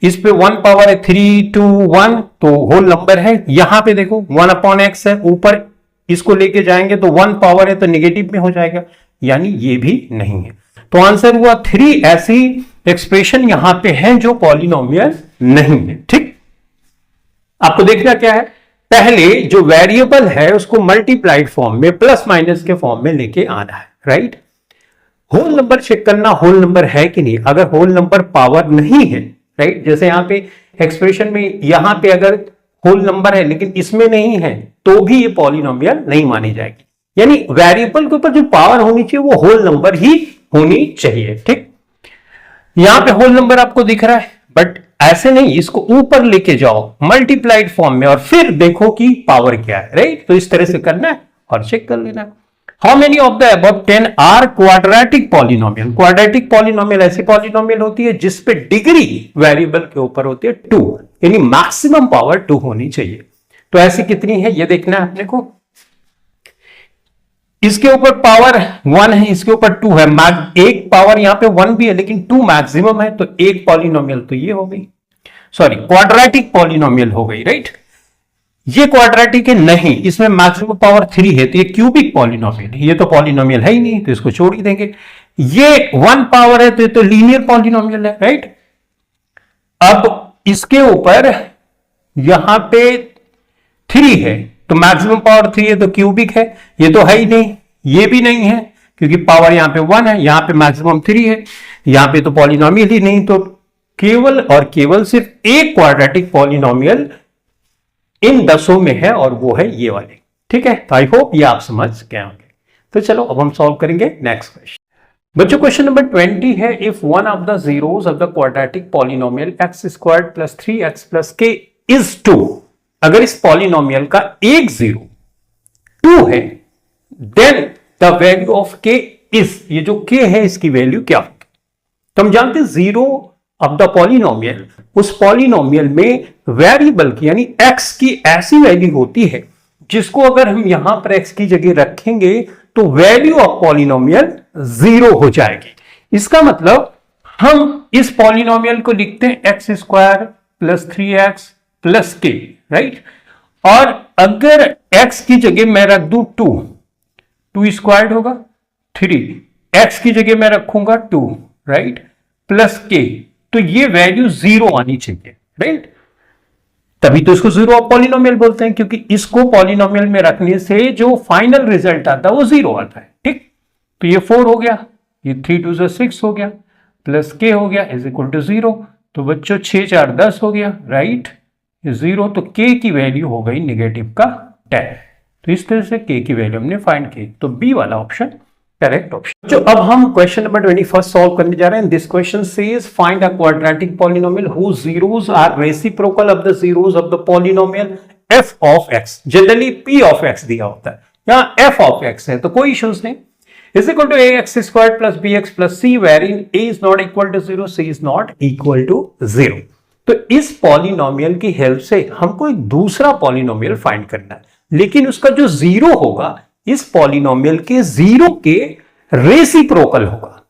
इस पे 1 पावर है 3 2 1, तो होल नंबर है। यहां पे देखो 1/x है, ऊपर इसको लेके जाएंगे तो 1 पावर है तो नेगेटिव में हो जाएगा, यानी ये भी नहीं है। तो आंसर हुआ 3। ऐसी एक्सप्रेशन यहां पे है जो पॉलिनोमियल नहीं है। ठीक, आपको देखना क्या है, पहले जो वेरिएबल है उसको मल्टीप्लाइड फॉर्म में प्लस माइनस के फॉर्म में लेके आना है, राइट। होल नंबर चेक करना, होल नंबर है कि नहीं। अगर होल नंबर पावर नहीं है, राइट, जैसे यहां पे एक्सप्रेशन में यहां पे अगर होल नंबर है लेकिन इसमें नहीं है तो भी ये पॉलिनोमियल नहीं मानी जाएगी। यानी वेरिएबल के ऊपर जो पावर होनी चाहिए वो होल नंबर ही होनी चाहिए। ठीक, यहां पे होल नंबर आपको दिख रहा है, बट ऐसे नहीं, इसको ऊपर लेके जाओ मल्टीप्लाइड फॉर्म में और फिर देखो कि पावर क्या है, राइट। तो इस तरह से करना है और चेक कर लेना है। How many of the above 10 are quadratic polynomial. Quadratic polynomial ऐसी पॉलिनोमियल होती है जिसपे डिग्री वेरिएबल के ऊपर होती है 2, यानी मैक्सिमम पावर 2 होनी चाहिए। तो ऐसी कितनी है ये देखना है अपने को। इसके ऊपर पावर 1 है, इसके ऊपर 2 है, एक पावर यहां पे 1 भी है लेकिन 2 मैक्सिमम है, तो एक पॉलिनोमियल तो ये हो गई, सॉरी क्वाड्रेटिक पॉलिनोमियल हो गई, राइट। ये क्वाड्रेटिक है नहीं, इसमें मैक्सिमम पावर 3 है, तो ये क्यूबिक पॉलिनोमियल है, ये तो पॉलिनोमियल है ही नहीं, तो इसको छोड़ ही देंगे। ये 1 पावर है तो ये तो लीनियर पॉलिनोमियल है, राइट। अब इसके ऊपर यहां पे 3 है तो मैक्सिमम पावर 3 है तो क्यूबिक है, ये तो है ही नहीं, ये भी नहीं है क्योंकि पावर यहां पे 1 है, यहां पे मैक्सिमम 3 है, यहां पे तो पॉलिनोमियल ही नहीं। तो केवल और केवल सिर्फ एक क्वाड्रेटिक पॉलिनोमियल इन 10 में है और वो है ये वाले। ठीक है, तो आई होप ये आप समझ गए होंगे। तो चलो अब हम सॉल्व करेंगे नेक्स्ट क्वेश्चन। बच्चों क्वेश्चन नंबर 20 है, if one of the zeros of the quadratic polynomial x squared plus 3x plus k is 2। अगर इस पॉलिनोमियल का एक जीरो 2 है, देन द वैल्यू ऑफ के इज, ये जो के है इसकी वैल्यू क्या होगी। तो हम जानते हैं जीरो ऑफ द पॉलिनोमियल, उस पॉलिनोमियल में वेरिएबल की यानी x की ऐसी वैल्यू होती है जिसको अगर हम यहां पर x की जगह रखेंगे तो वैल्यू ऑफ पॉलिनोमियल 0 हो जाएगी। इसका मतलब हम इस पॉलिनोमियल को लिखते हैं x square plus 3x plus के, राइट। और अगर x की जगह मैं रख दूं 2 स्क्वायर्ड होगा 3, x की जगह मैं रखूंगा 2, राइट, प्लस के, तो ये वैल्यू 0 आनी चाहिए, राइट। तभी तो इसको जीरो ऑफ पॉलिनोमियल बोलते हैं, क्योंकि इसको पॉलिनोमियल में रखने से जो फाइनल रिजल्ट आता है वो 0 आता है। ठीक, तो ये 4 हो गया, ये 3 2 से 6 हो गया, प्लस के हो गया इज इक्वल टू 0। तो बच्चों 6 4 10 हो गया, राइट, ये 0, तो के की वैल्यू हो गई नेगेटिव का 10। तो इस तरह से के की वैल्यू हमने फाइंड की, तो बी वाला ऑप्शन करेक्ट ऑप्शन। जो अब हम क्वेश्चन नंबर 21 सॉल्व करने जा रहे हैं। This question says find a quadratic polynomial whose zeros are reciprocal of the zeros of the polynomial f of x। Generally p of x दिया होता है, यहां f ऑफ x है तो कोई इश्यूज नहीं। Is equal to ax squared plus bx plus c wherein a is not equal to 0, c is not equal to 0। तो इस पॉलिनोमियल की हेल्प से हमको एक दूसरा पॉलिनोमियल फाइंड करना है, लेकिन उसका जो जीरो होगा इस पॉलिनोमियल के जीरो के रेसिप्रोकल होगा।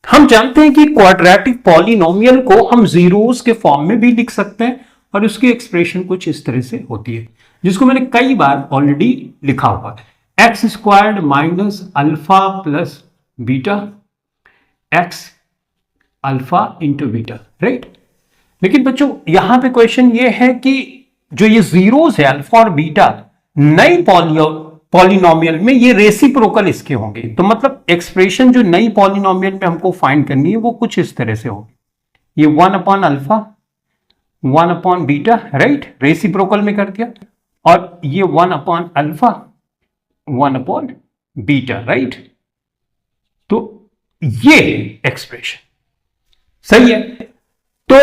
हम जानते हैं कि क्वाड्रेटिक पॉलिनोमियल को हम जीरोस के फॉर्म में भी लिख सकते हैं और उसकी एक्सप्रेशन कुछ इस तरह से होती है, जिसको मैंने कई बार ऑलरेडी लिखा हुआ है, x squared minus alpha plus beta x alpha into beta, right. लेकिन बच्चों यहां पे क्वेश्चन ये है कि जो ये जीरोस है अल्फा और बीटा नई पॉलिनोमियल में ये रेसिप्रोकल इसके होंगे। तो मतलब एक्सप्रेशन जो नई पॉलिनोमियल में हमको फाइंड करनी है वो कुछ इस तरह से होगी, ये 1 upon alpha 1 upon beta, right, reciprocal में कर दिया, और ये 1 upon alpha 1 upon beta, right. तो ये एक्सप्रेशन सही है। तो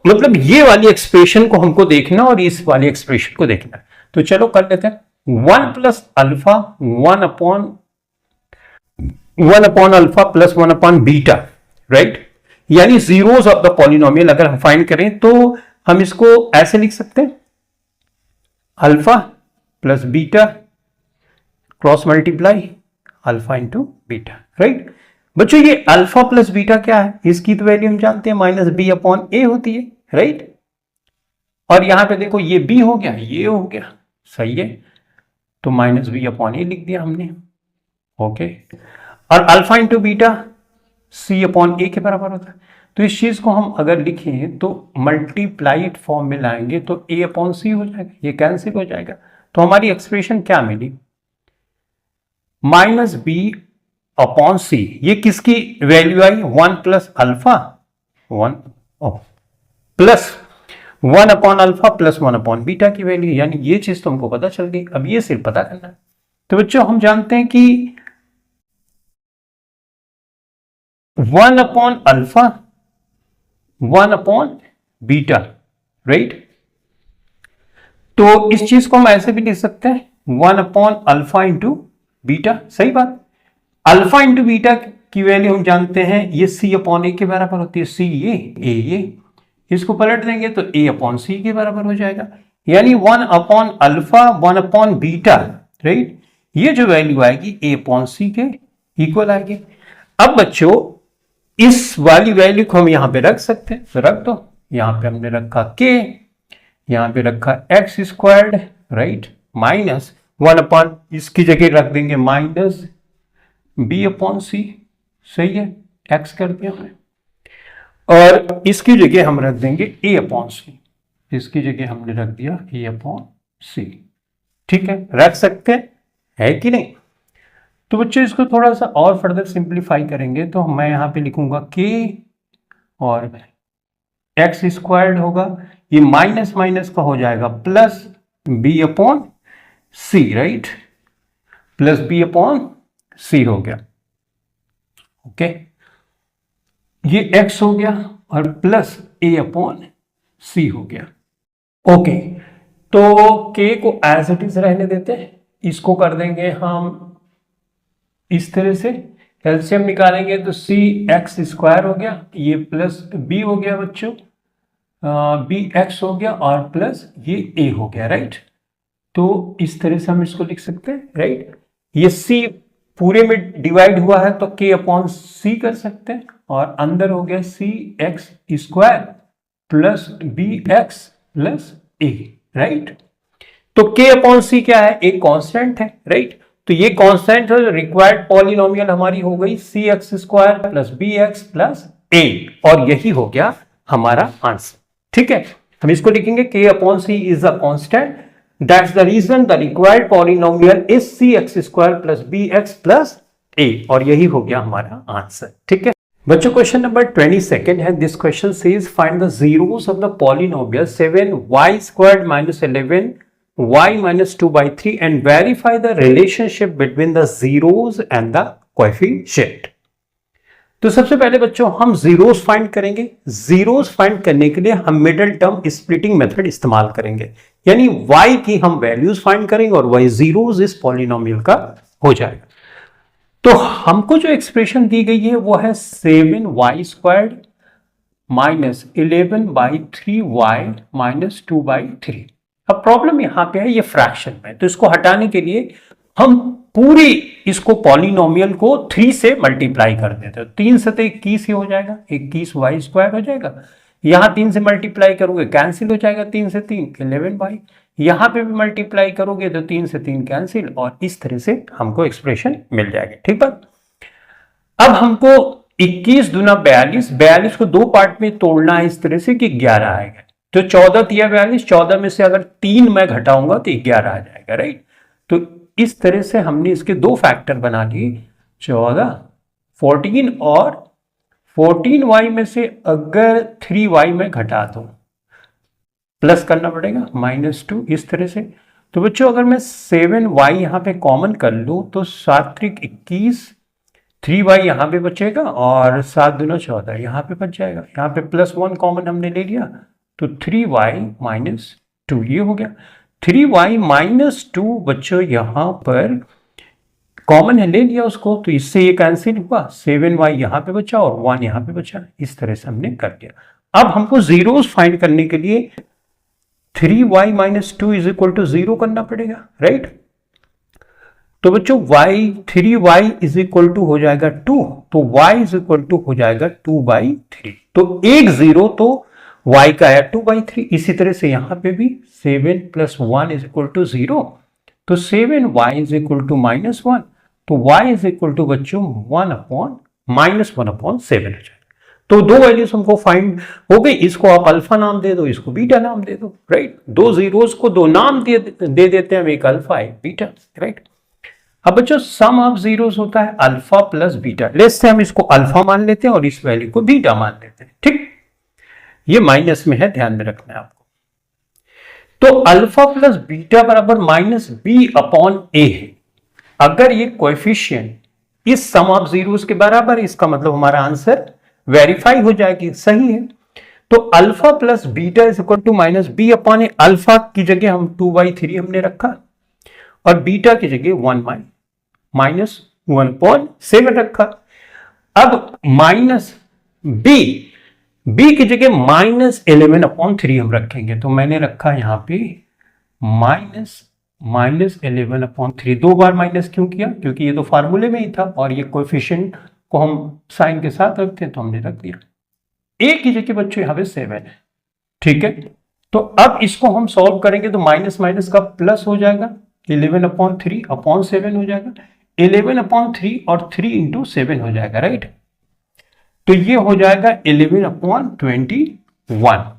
मतलब ये वाली एक्सप्रेशन को हमको देखना और इस वाली एक्सप्रेशन को देखना। तो चलो कर लेते हैं, 1 plus alpha 1 upon alpha plus 1 upon beta, right. यानी जीरोस ऑफ द पॉलिनोमियल अगर हम फाइंड करें तो हम इसको ऐसे लिख सकते हैं, alpha plus beta cross multiply alpha into beta, right. बच्चों ये अल्फा प्लस बीटा क्या है, इसकी तो वैल्यू हम जानते हैं माइनस बी अपॉन ए होती है, राइट। और यहां पे देखो ये बी हो गया, ये हो गया, सही है, तो माइनस बी अपॉन ए लिख दिया हमने, ओके। और अल्फा इंटू बीटा सी अपॉन ए के बराबर होता है। तो इस चीज को हम अगर लिखें तो मल्टीप्लाइड फॉर्म में लाएंगे तो ए अपॉन सी हो जाएगा, ये कैंसिल हो जाएगा। तो हमारी एक्सप्रेशन क्या मिली, माइनस बी अपॉन सी, ये किसकी वैल्यू आई, 1 plus alpha 1 plus 1 upon alpha plus 1 upon beta की वैल्यू, यानी ये चीज तो हमको पता चल गई। अब ये सिर्फ पता करना है। तो बच्चों हम जानते हैं कि 1 upon alpha 1 upon beta, right. तो इस चीज को हम ऐसे भी लिख सकते हैं 1 अपॉन अल्फा इंटू बीटा, सही बात। अल्फा इंटू बीटा की वैल्यू हम जानते हैं ये सी अपॉन ए के बराबर होती है, सी ये ए ये, इसको पलट देंगे तो ए अपॉन सी के बराबर हो जाएगा, यानी 1 upon alpha 1 upon beta, right. ये जो वैल्यू आएगी ए अपॉन सी के इक्वल आएगी। अब बच्चों इस वाली वैल्यू को हम यहां पे रख सकते हैं, तो रख दो। यहां पे हमने रखा के, यहां पे रखा x squared, right, minus 1 upon, इसकी जगह रख देंगे माइनस बी अपॉन सी, सही है, एक्स कर दिया हमने, और इसकी जगह हम रख देंगे ए अपॉन सी, इसकी जगह हमने रख दिया ए अपॉन सी। ठीक है, रख सकते हैं, है कि नहीं। तो बच्चों इसको थोड़ा सा और फर्दर सिंप्लीफाई करेंगे तो मैं यहां पे लिखूंगा के और एक्स स्क्वायर्ड होगा, ये माइनस माइनस का हो जाएगा प्लस बी अपॉन सी, राइट, प्लस बी अपॉन सी हो गया, ओके। ये x हो गया और प्लस a अपॉन सी हो गया, ओके। तो k को एज इट इज रहने देते हैं, इसको कर देंगे हम इस तरह से, एलसीएम निकालेंगे तो सी एक्स स्क्वायर हो गया, ये प्लस बी हो गया बच्चों, बी एक्स हो गया और प्लस ये a हो गया, राइट। तो इस तरह से हम इसको लिख सकते हैं, राइट। ये c पूरे में डिवाइड हुआ है तो k अपॉन सी कर सकते हैं, और अंदर हो गया c x square plus b x plus a, right. तो k अपॉन सी क्या है, एक कांस्टेंट है, राइट। तो ये कांस्टेंट रिक्वायर्ड पॉलिनोमियल हमारी हो गई c x square plus b x plus a, और यही हो गया हमारा आंसर। ठीक है, हम इसको लिखेंगे k upon c is a constant, that's the reason the required polynomial is cx square plus bx plus a, और यही हो गया हमारा आंसर। ठीक है बच्चों, क्वेश्चन नंबर 22 है। This question says find the zeros of the polynomial 7y squared minus 11y minus 2/3 and verify the relationship between the zeros and the coefficient। तो सबसे पहले बच्चों हम जीरोस फाइंड करेंगे। जीरोस फाइंड करने के लिए हम मिडिल टर्म स्प्लिटिंग मेथड इस्तेमाल करेंगे, यानी y की हम वैल्यूज फाइंड करेंगे और y जीरोस इस पॉलिनोमियल का हो जाएगा। तो हमको जो एक्सप्रेशन दी गई है वो है 7y squared minus 11/3y minus 2/3। अब प्रॉब्लम यहां पे है ये फ्रैक्शन में, तो इसको हटाने के लिए हम पूरी इसको पॉलिनोमियल को 3 से मल्टीप्लाई कर देते हैं। 3 से तो 21 ही हो जाएगा, 21y स्क्वायर हो जाएगा। यहां 3 से मल्टीप्लाई करोगे कैंसिल हो जाएगा, 3 से 3 11y, यहां पे भी मल्टीप्लाई करोगे तो 3 से 3 कैंसिल, और इस तरह से हमको एक्सप्रेशन मिल जाएगी। ठीक बात। अब हमको 21 दूना 42, 42 को 2 पार्ट में तोड़ना है इस तरह से कि 11 आएगा। तो 14 तिया 42, 14 में से अगर 3 मैं घटाऊंगा तो 11 आ जाएगा, राइट। तो इस तरह से हमने इसके 2 फैक्टर बना लिए, 14 14, और 14y में से अगर 3y में घटा दो प्लस करना पड़ेगा -2, इस तरह से। तो बच्चों अगर मैं 7y यहां पे कॉमन कर लूं तो 7 3 21, 3y यहां पे बचेगा और 7 दूना 14 यहां पे बच जाएगा। यहां पे +1 कॉमन हमने ले लिया तो 3y - 2 ये हो गया। 3y - 2 बच्चों यहां पर कॉमन है, ले लिया उसको, तो इससे ये कैंसिल हुआ, 7y यहां पे बचा और 1 यहां पे बचा। इस तरह से हमने कर लिया। अब हमको जीरोस फाइंड करने के लिए 3y - 2 = 0 करना पड़ेगा, राइट। तो बच्चों 3y = हो जाएगा 2, तो y = हो जाएगा 2/3। तो एक 0 तो y का है 2/3। इसी तरह से यहां पे भी 7 + 1 = 0, तो 7y = -1, तो y = बच्चों 1/3 -1/7 हो जाएगा। तो दो वैल्यूज हमको फाइंड हो गई, इसको आप अल्फा नाम दे दो, इसको बीटा नाम दे दो, राइट। दो जीरोस को दो नाम दे देते हैं हम, एक अल्फा एक बीटा, राइट। अब बच्चों सम ऑफ जीरोस होता है alpha plus beta, let's say हम इसको अल्फा मान लेते हैं और इस वैल्यू को बीटा मान लेते हैं, ठीक। ये माइनस में है, ध्यान में रखना है आपको। तो अल्फा प्लस बीटा बराबर -b/a है। अगर ये कोएफिशिएंट इस सम ऑफ जीरोस के बराबर है, इसका मतलब हमारा आंसर वेरीफाई हो जाएगी, सही है। तो alpha plus beta is equal to -b/a। Alpha की जगह हम 2/3 हमने रखा और बीटा की जगह 1/7 रखा। अब माइनस बी की जगह -11/3 हम रखेंगे, तो मैंने रखा यहां पे -11/3। दो बार माइनस क्यों किया? क्योंकि ये तो फार्मूले में ही था और ये कोएफिशिएंट को हम साइन के साथ रखते हैं, तो हमने रख दिया। ए की जगह बच्चों यहां पे 7 है, ठीक है। तो अब इसको हम सॉल्व करेंगे तो माइनस माइनस का प्लस हो जाएगा, 11/3/7 हो जाएगा। 11/3 और 3 × 7 हो जाएगा, राइट। तो ये हो जाएगा 11/21।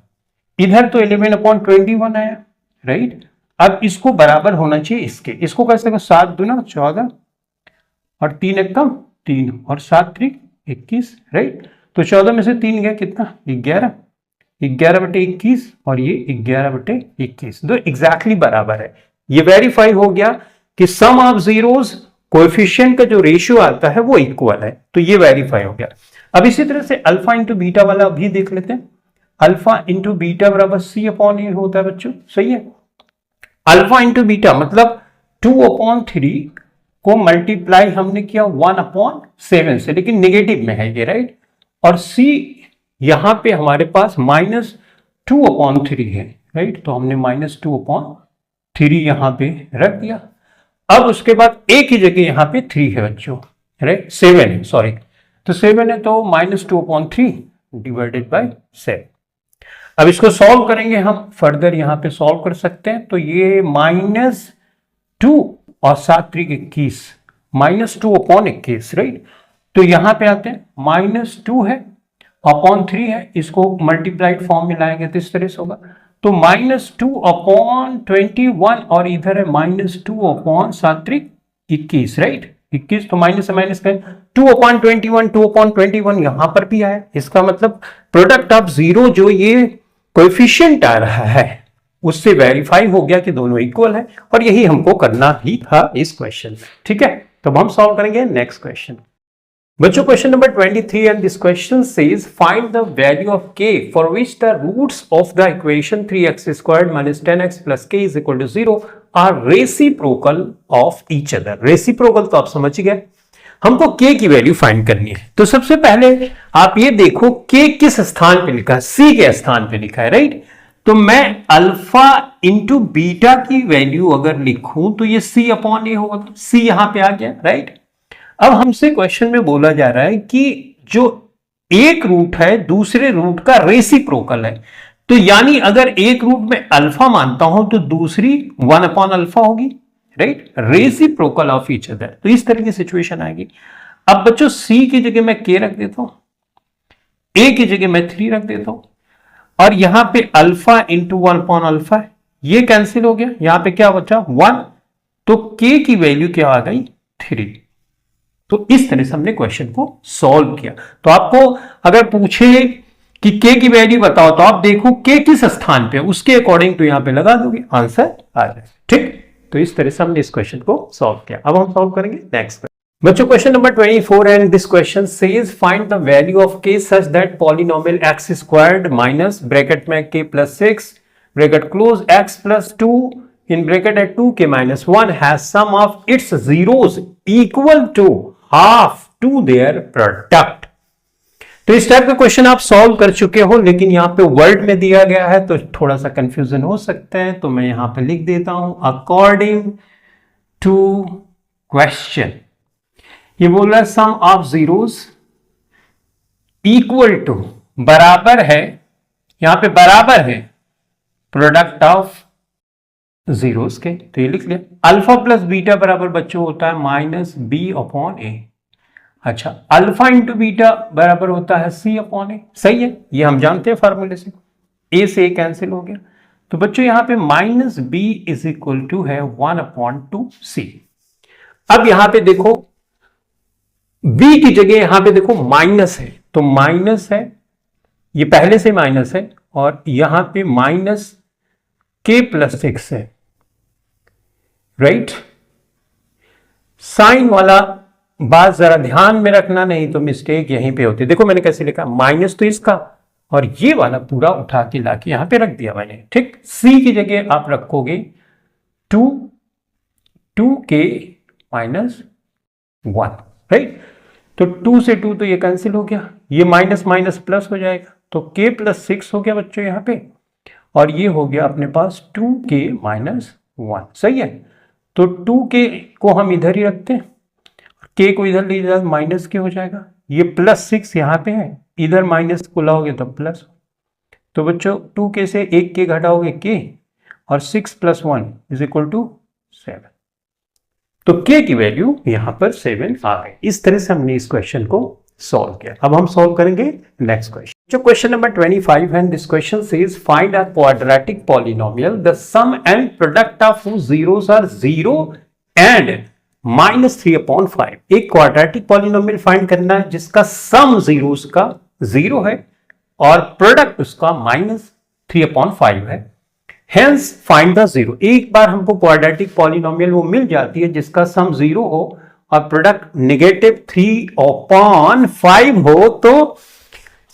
इधर तो 11/21 आया, राइट। अब इसको बराबर होना चाहिए इसके, इसको कैसे 7 दूना 14 और 3 एकम 3 और 7 3 21, राइट। तो 14 में से 3 गया कितना? 11। 11/21 और ये 11/21, तो एग्जैक्टली बराबर है। ये वेरीफाई हो गया कि सम ऑफ जीरोस कोएफिशिएंट का जो रेशियो आता है वो इक्वल है, तो ये वेरीफाई हो गया। अब इसी तरह से अल्फा इंटू बीटा वाला भी देख लेते हैं। अल्फा इंटू बीटा बराबर c/a होता है बच्चों, सही है। अल्फा इंटू बीटा मतलब 2/3 को मल्टीप्लाई हमने किया 1/7 से, लेकिन नेगेटिव में है ये, राइट। और c यहां पे हमारे पास -2/3 है, राइट। तो हमने -2/3 यहां पे रख दिया। अब उसके बाद a की जगह यहां पे 3 है बच्चों, राइट, 7 है, सॉरी। तो 7 है तो -2/3 डिवाइडेड बाय 7। अब इसको सॉल्व करेंगे हम, फर्दर यहां पे सॉल्व कर सकते हैं। तो ये -2 और 7 3 21, -2/21, राइट। तो यहां पे आते हैं, -2 है /3 है, इसको मल्टीप्लाइड फॉर्म में लाएंगे तो इस तरह से होगा। तो -2/21 और इधर है -2/7 3 21, राइट। 21 तो माइनस से माइनस करें, 2/21 यहां पर भी आया। इसका मतलब प्रोडक्ट ऑफ जीरो जो ये कोएफिशिएंट आ रहा है उससे वेरीफाई हो गया कि दोनों इक्वल है, और यही हमको करना ही था इस क्वेश्चन में, ठीक है। तो हम सॉल्व करेंगे नेक्स्ट क्वेश्चन। बच्चों question number 23 and this question says find the value of k for which the roots of the equation 3x² - 10x + k = 0 are reciprocal of each other. Reciprocal तो आप समझ ही गए, हमको k की value find करनी है। तो सबसे पहले आप ये देखो k किस स्थान पे लिखा है, c के स्थान पे लिखा है, राइट। तो मैं अल्फा इंटू बीटा की वैल्यू अगर लिखूं तो ये c/a होगा, तो c यहां पे आ गया, राइट। अब हमसे क्वेश्चन में बोला जा रहा है कि जो एक रूट है दूसरे रूट का रेसिप्रोकल है, तो यानी अगर एक रूट में अल्फा मानता हूं तो दूसरी 1/α होगी, right, reciprocal of each other. तो इस तरह की सिचुएशन आएगी। अब बच्चों c की जगह मैं k रख देता हूं, a की जगह मैं 3 रख देता हूं, और यहां पे अल्फा इंटू 1/α ये कैंसिल हो गया, यहां पे क्या बचा 1, तो k की वैल्यू क्या आ गई 3। तो इस तरह से हमने क्वेश्चन को सॉल्व किया। तो आपको अगर पूछे कि k की वैल्यू बताओ तो आप देखो k किस स्थान पे, उसके अकॉर्डिंग तो यहां पे लगा दोगे, आंसर आ जाए, ठीक। तो इस तरह से हमने इस क्वेश्चन को सॉल्व किया। अब हम सॉल्व करेंगे नेक्स्ट बच्चों question number 24 and this question says find the value of k such that polynomial x² minus bracket में k + 6 bracket close x + 2 in bracket at 2k - 1 has sum of its zeros equal to half to their product। तो इस type का question आप solve कर चुके हो, लेकिन यहां पे वर्ड में दिया गया है तो थोड़ा सा कंफ्यूजन हो सकता है, तो मैं यहां पे लिख देता हूं अकॉर्डिंग टू क्वेश्चन। ये बोल रहा है सम ऑफ जीरोस इक्वल टू, बराबर है, यहां पे बराबर है प्रोडक्ट ऑफ जीरोस के, तो ये लिख लिया। अल्फा प्लस बीटा बराबर बच्चों होता है -b/a। अच्छा, अल्फा इंटू बीटा बराबर होता है सी अपॉन ए, सही है, ये हम जानते हैं फार्मूले से, ए से ए कैंसिल हो गया। तो बच्चों यहां पे minus b is equal to है 1/2 सी। अब यहां पे देखो बी की जगह यहां पे देखो माइनस है, तो माइनस है, ये पहले से माइनस है, और यहां पे माइनस के प्लस 6 है, राइट। साइन वाला बात जरा ध्यान में रखना, नहीं तो मिस्टेक यहीं पे होती है। देखो मैंने कैसे लिखा, माइनस तो इसका और ये वाला पूरा उठा के लाके यहां पे रख दिया मैंने, ठीक। सी की जगह आप रखोगे 2k माइनस 1, राइट। तो 2 से 2 तो ये कैंसिल हो गया, ये माइनस माइनस प्लस हो जाएगा, तो k प्लस 6 हो गया बच्चों यहां पे, और ये हो गया अपने पास 2k माइनस 1, सही है। तो 2k को हम इधर ही रखते हैं, k को इधर ले जाए माइनस के हो जाएगा, ये प्लस 6 यहां पे है, इधर माइनस को लाओगे तो प्लस। तो बच्चों 2k से 1k घटाओगे k, और 6 प्लस 1 इज इक्वल टू 7। तो k की वैल्यू यहां पर 7 आ गई। इस तरह से हमने इस क्वेश्चन को सॉल्व किया। अब हम सॉल्व करेंगे नेक्स्ट क्वेश्चन, जो क्वेश्चन नंबर 25 है। This question says find a quadratic polynomial the sum and product of whose zeros are 0 and -3/5। एक क्वाड्रेटिक पॉलिनोमियल फाइंड करना है जिसका सम जीरोस का 0 है और प्रोडक्ट उसका -3/5 है। Hence find the zero. एक बार हमको क्वाड्रेटिक पॉलिनोमियल वो मिल जाती है जिसका सम 0 हो और प्रोडक्ट -3/5 हो, तो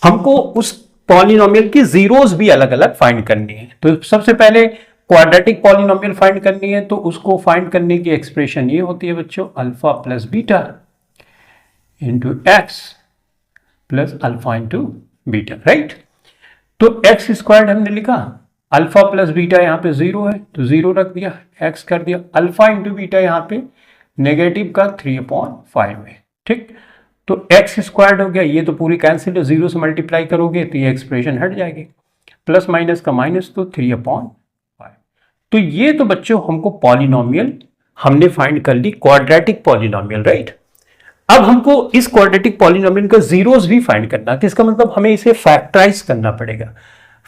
हमको उस पॉलिनोमियल की जीरोस भी अलग अलग फाइंड करनी है। तो सबसे पहले क्वाड्रेटिक पॉलिनोमियल फाइंड करनी है, तो उसको फाइंड करने की एक्सप्रेशन ये होती है बच्चों, alpha plus beta into x plus alpha into beta, right. तो एक्स स्क्वायर्ड हमने लिखा, अल्फा प्लस बीटा यहाँ पे 0 है तो 0 रख दिया, एक्स कर दिया, अल्फा इंटू बीटा यहाँ पे नेगेटिव का 3/5 है, ठीक। तो एक्स स्क्वायर्ड हो गया, ये तो पूरी कैंसिल है, 0 से मल्टीप्लाई करोगे तो ये एक्सप्रेशन हट जाएगी, प्लस माइनस का माइनस तो 3/5। तो ये तो बच्चों हमको पॉलिनोमियल हमने फाइंड कर ली, क्वाड्रेटिक पॉलिनोमियल, राइट। अब हमको इस क्वाड्रेटिक पॉलिनोमियल का जीरोस भी फाइंड करना है, तो इसका मतलब हमें इसे फैक्टराइज करना पड़ेगा।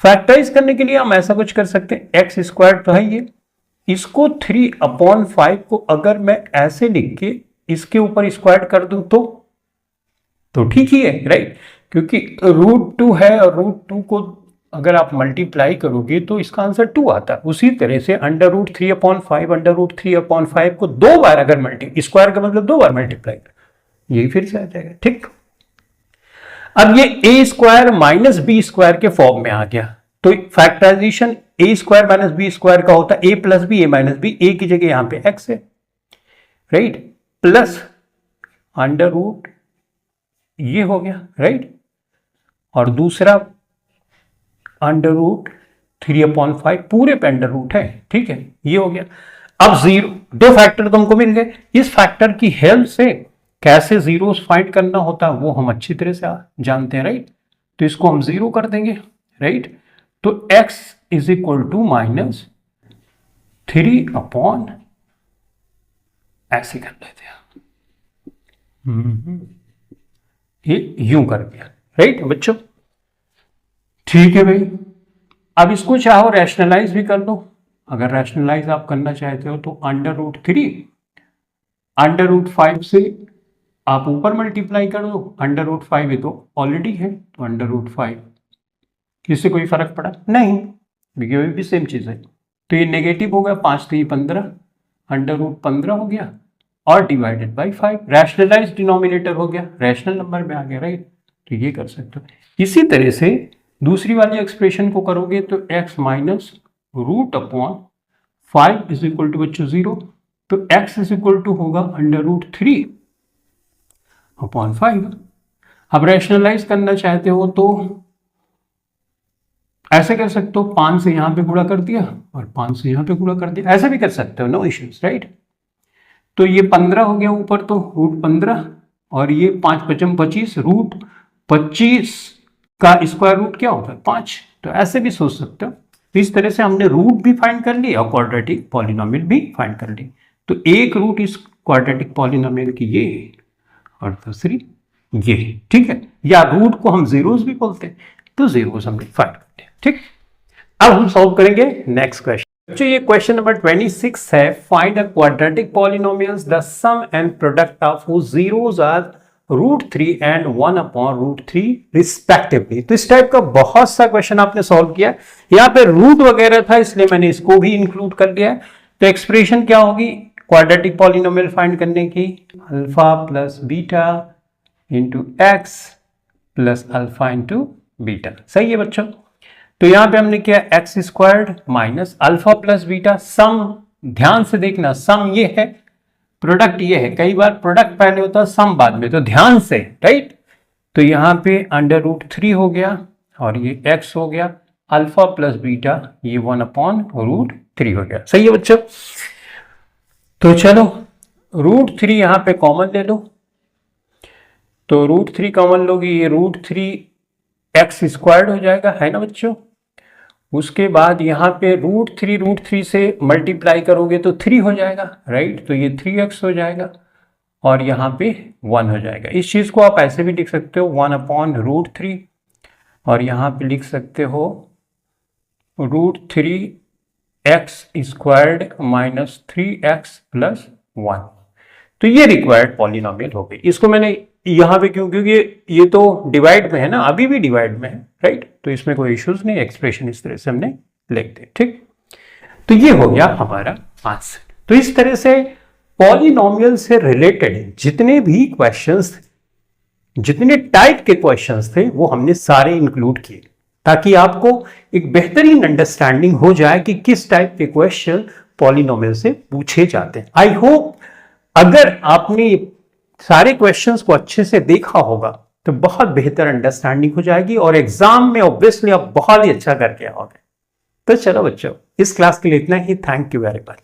फैक्टराइज करने के लिए हम ऐसा कुछ कर सकते हैं, एक्स स्क्वायर तो है ये, इसको 3/5 को अगर मैं ऐसे लिख के इसके ऊपर स्क्वायर कर दूं तो ठीक ही है, राइट। क्योंकि √2 है और √2 को अगर आप मल्टीप्लाई करोगे तो इसका आंसर 2 आता है। उसी तरह से √3/5 √3/5 को 2 बार अगर स्क्वायर का मतलब 2 बार मल्टीप्लाई कर, यही फिर से आ जाएगा, ठीक। अब ये a square minus b square के फॉर्म में आ गया, तो factorization a square minus b square का होता है a plus b a minus b, a की जगह यहां पे x है, राइट, प्लस अंडर रूट ये हो गया, राइट, और दूसरा अंडर रूट 3/5 पूरे पे अंडर रूट है, ठीक है, ये हो गया। अब 0 दो फैक्टर तुमको मिल गए, इस फैक्टर की हेल्प से कैसे जीरोस फाइंड करना होता है वो हम अच्छी तरह से जानते हैं, राइट। तो इसको हम 0 कर देंगे, राइट। तो x इज इक्वल टू -3/, ऐसे कर लेते हैं, ये यूं कर दिया, राइट बच्चों, ठीक है भाई। अब इसको चाहो रैशनलाइज भी कर लो, अगर रैशनलाइज आप करना चाहते हो तो √3 √5 से आप ऊपर मल्टीप्लाई कर दो, √5 ये तो ऑलरेडी है, तो √5 इससे कोई फर्क पड़ा नहीं, ये भी सेम चीज है। तो ये नेगेटिव हो गया, 5 तो ये 15, √15 हो गया और डिवाइडेड बाई 5, रैशनलाइज डिनोमिनेटर हो गया, रैशनल नंबर में आ गया, राइट। तो ये कर सकते हो। इसी तरह से दूसरी वाली एक्सप्रेशन को करोगे तो x minus √5 is equal to बच्चों 0, तो x इज इक्वल टू होगा √3/5। अब रैशनलाइज करना चाहते हो तो ऐसे कर सकते हो, 5 से यहां पे गुणा कर दिया और 5 से यहां पे गुणा कर दिया, ऐसे भी कर सकते हो, नो इश्यूज, राइट। तो ये 15 हो गया ऊपर, तो √15 और ये 5×5 = 25, √25 का स्क्वायर रूट क्या होता है 5, तो ऐसे भी सोच सकते हो। तो इस तरह से हमने रूट भी फाइंड कर लिया और क्वाड्रेटिक पॉलिनोमियल भी फाइंड कर ली। तो एक रूट इस क्वाड्रेटिक पॉलिनोमियल की ये है और दूसरी ये, ठीक है। या रूट को हम जीरोस भी बोलते हैं, तो जीरोस हमने फाइंड करते हैं, ठीक। अब हम सॉल्व करेंगे नेक्स्ट क्वेश्चन। बच्चों ये क्वेश्चन नंबर 26 है, find a quadratic polynomials the sum and product of whose zeros are √3 and 1/√3 respectively. तो इस टाइप का बहुत सा क्वेश्चन आपने सॉल्व किया, यहाँ पे रूट वगैरह था इसलिए मैंने इसको भी इंक्लूड कर लिया है। तो एक्सप्रेशन क्या होगी क्वाड्रेटिक पॉलिनोमियल फाइंड करने की, alpha plus beta into x plus alpha into beta. सही है बच्चों। तो यहां पे हमने किया x squared minus alpha plus beta, sum ध्यान से देखना, सम ये है, प्रोडक्ट ये है। कई बार प्रोडक्ट पहले होता है सम बाद में, तो ध्यान से, राइट। तो यहां पे √3 हो गया और ये x हो गया, अल्फा प्लस बीटा ये 1/√3 हो गया। सही है बच्चों। तो चलो √3 यहां पे कॉमन ले लो, तो √3 कॉमन लोगे, ये √3 एक्स स्क्वायर्ड हो जाएगा, है ना बच्चों। उसके बाद यहाँ पे √3 से मल्टीप्लाई करोगे तो 3 हो जाएगा, राइट। तो ये 3x हो जाएगा और यहाँ पे 1 हो जाएगा। इस चीज़ को आप ऐसे भी लिख सकते हो 1/√3 और यहाँ पे लिख सकते हो √3x squared minus 3x plus 1। तो ये रिक्वायर्ड पॉलिनोमियल हो गई। इसको मैंने यहाँ पे क्योंकि ये तो डिवाइड में है ना, अभी भी डिवाइड में है, राइट। तो इसमें कोई इश्यूज नहीं, एक्सप्रेशन इस तरह से हमने लिख दिया, ठीक। तो ये हो गया हमारा आंसर। तो इस तरह से पॉलिनोमियल से रिलेटेड जितने भी क्वेश्चंस थे, जितने टाइप के क्वेश्चंस थे, वो हमने सारे इंक्लूड किए ताकि आपको एक बेहतरीन अंडरस्टैंडिंग हो जाए कि किस टाइप के क्वेश्चन पॉलिनोमियल से पूछे जाते हैं। आई होप अगर आपने सारे क्वेश्चंस को अच्छे से देखा होगा तो बहुत बेहतर अंडरस्टैंडिंग हो जाएगी और एग्जाम में ऑब्वियसली आप बहुत ही अच्छा करके आओगे। तो चलो बच्चों, इस क्लास के लिए इतना ही। Thank you very much.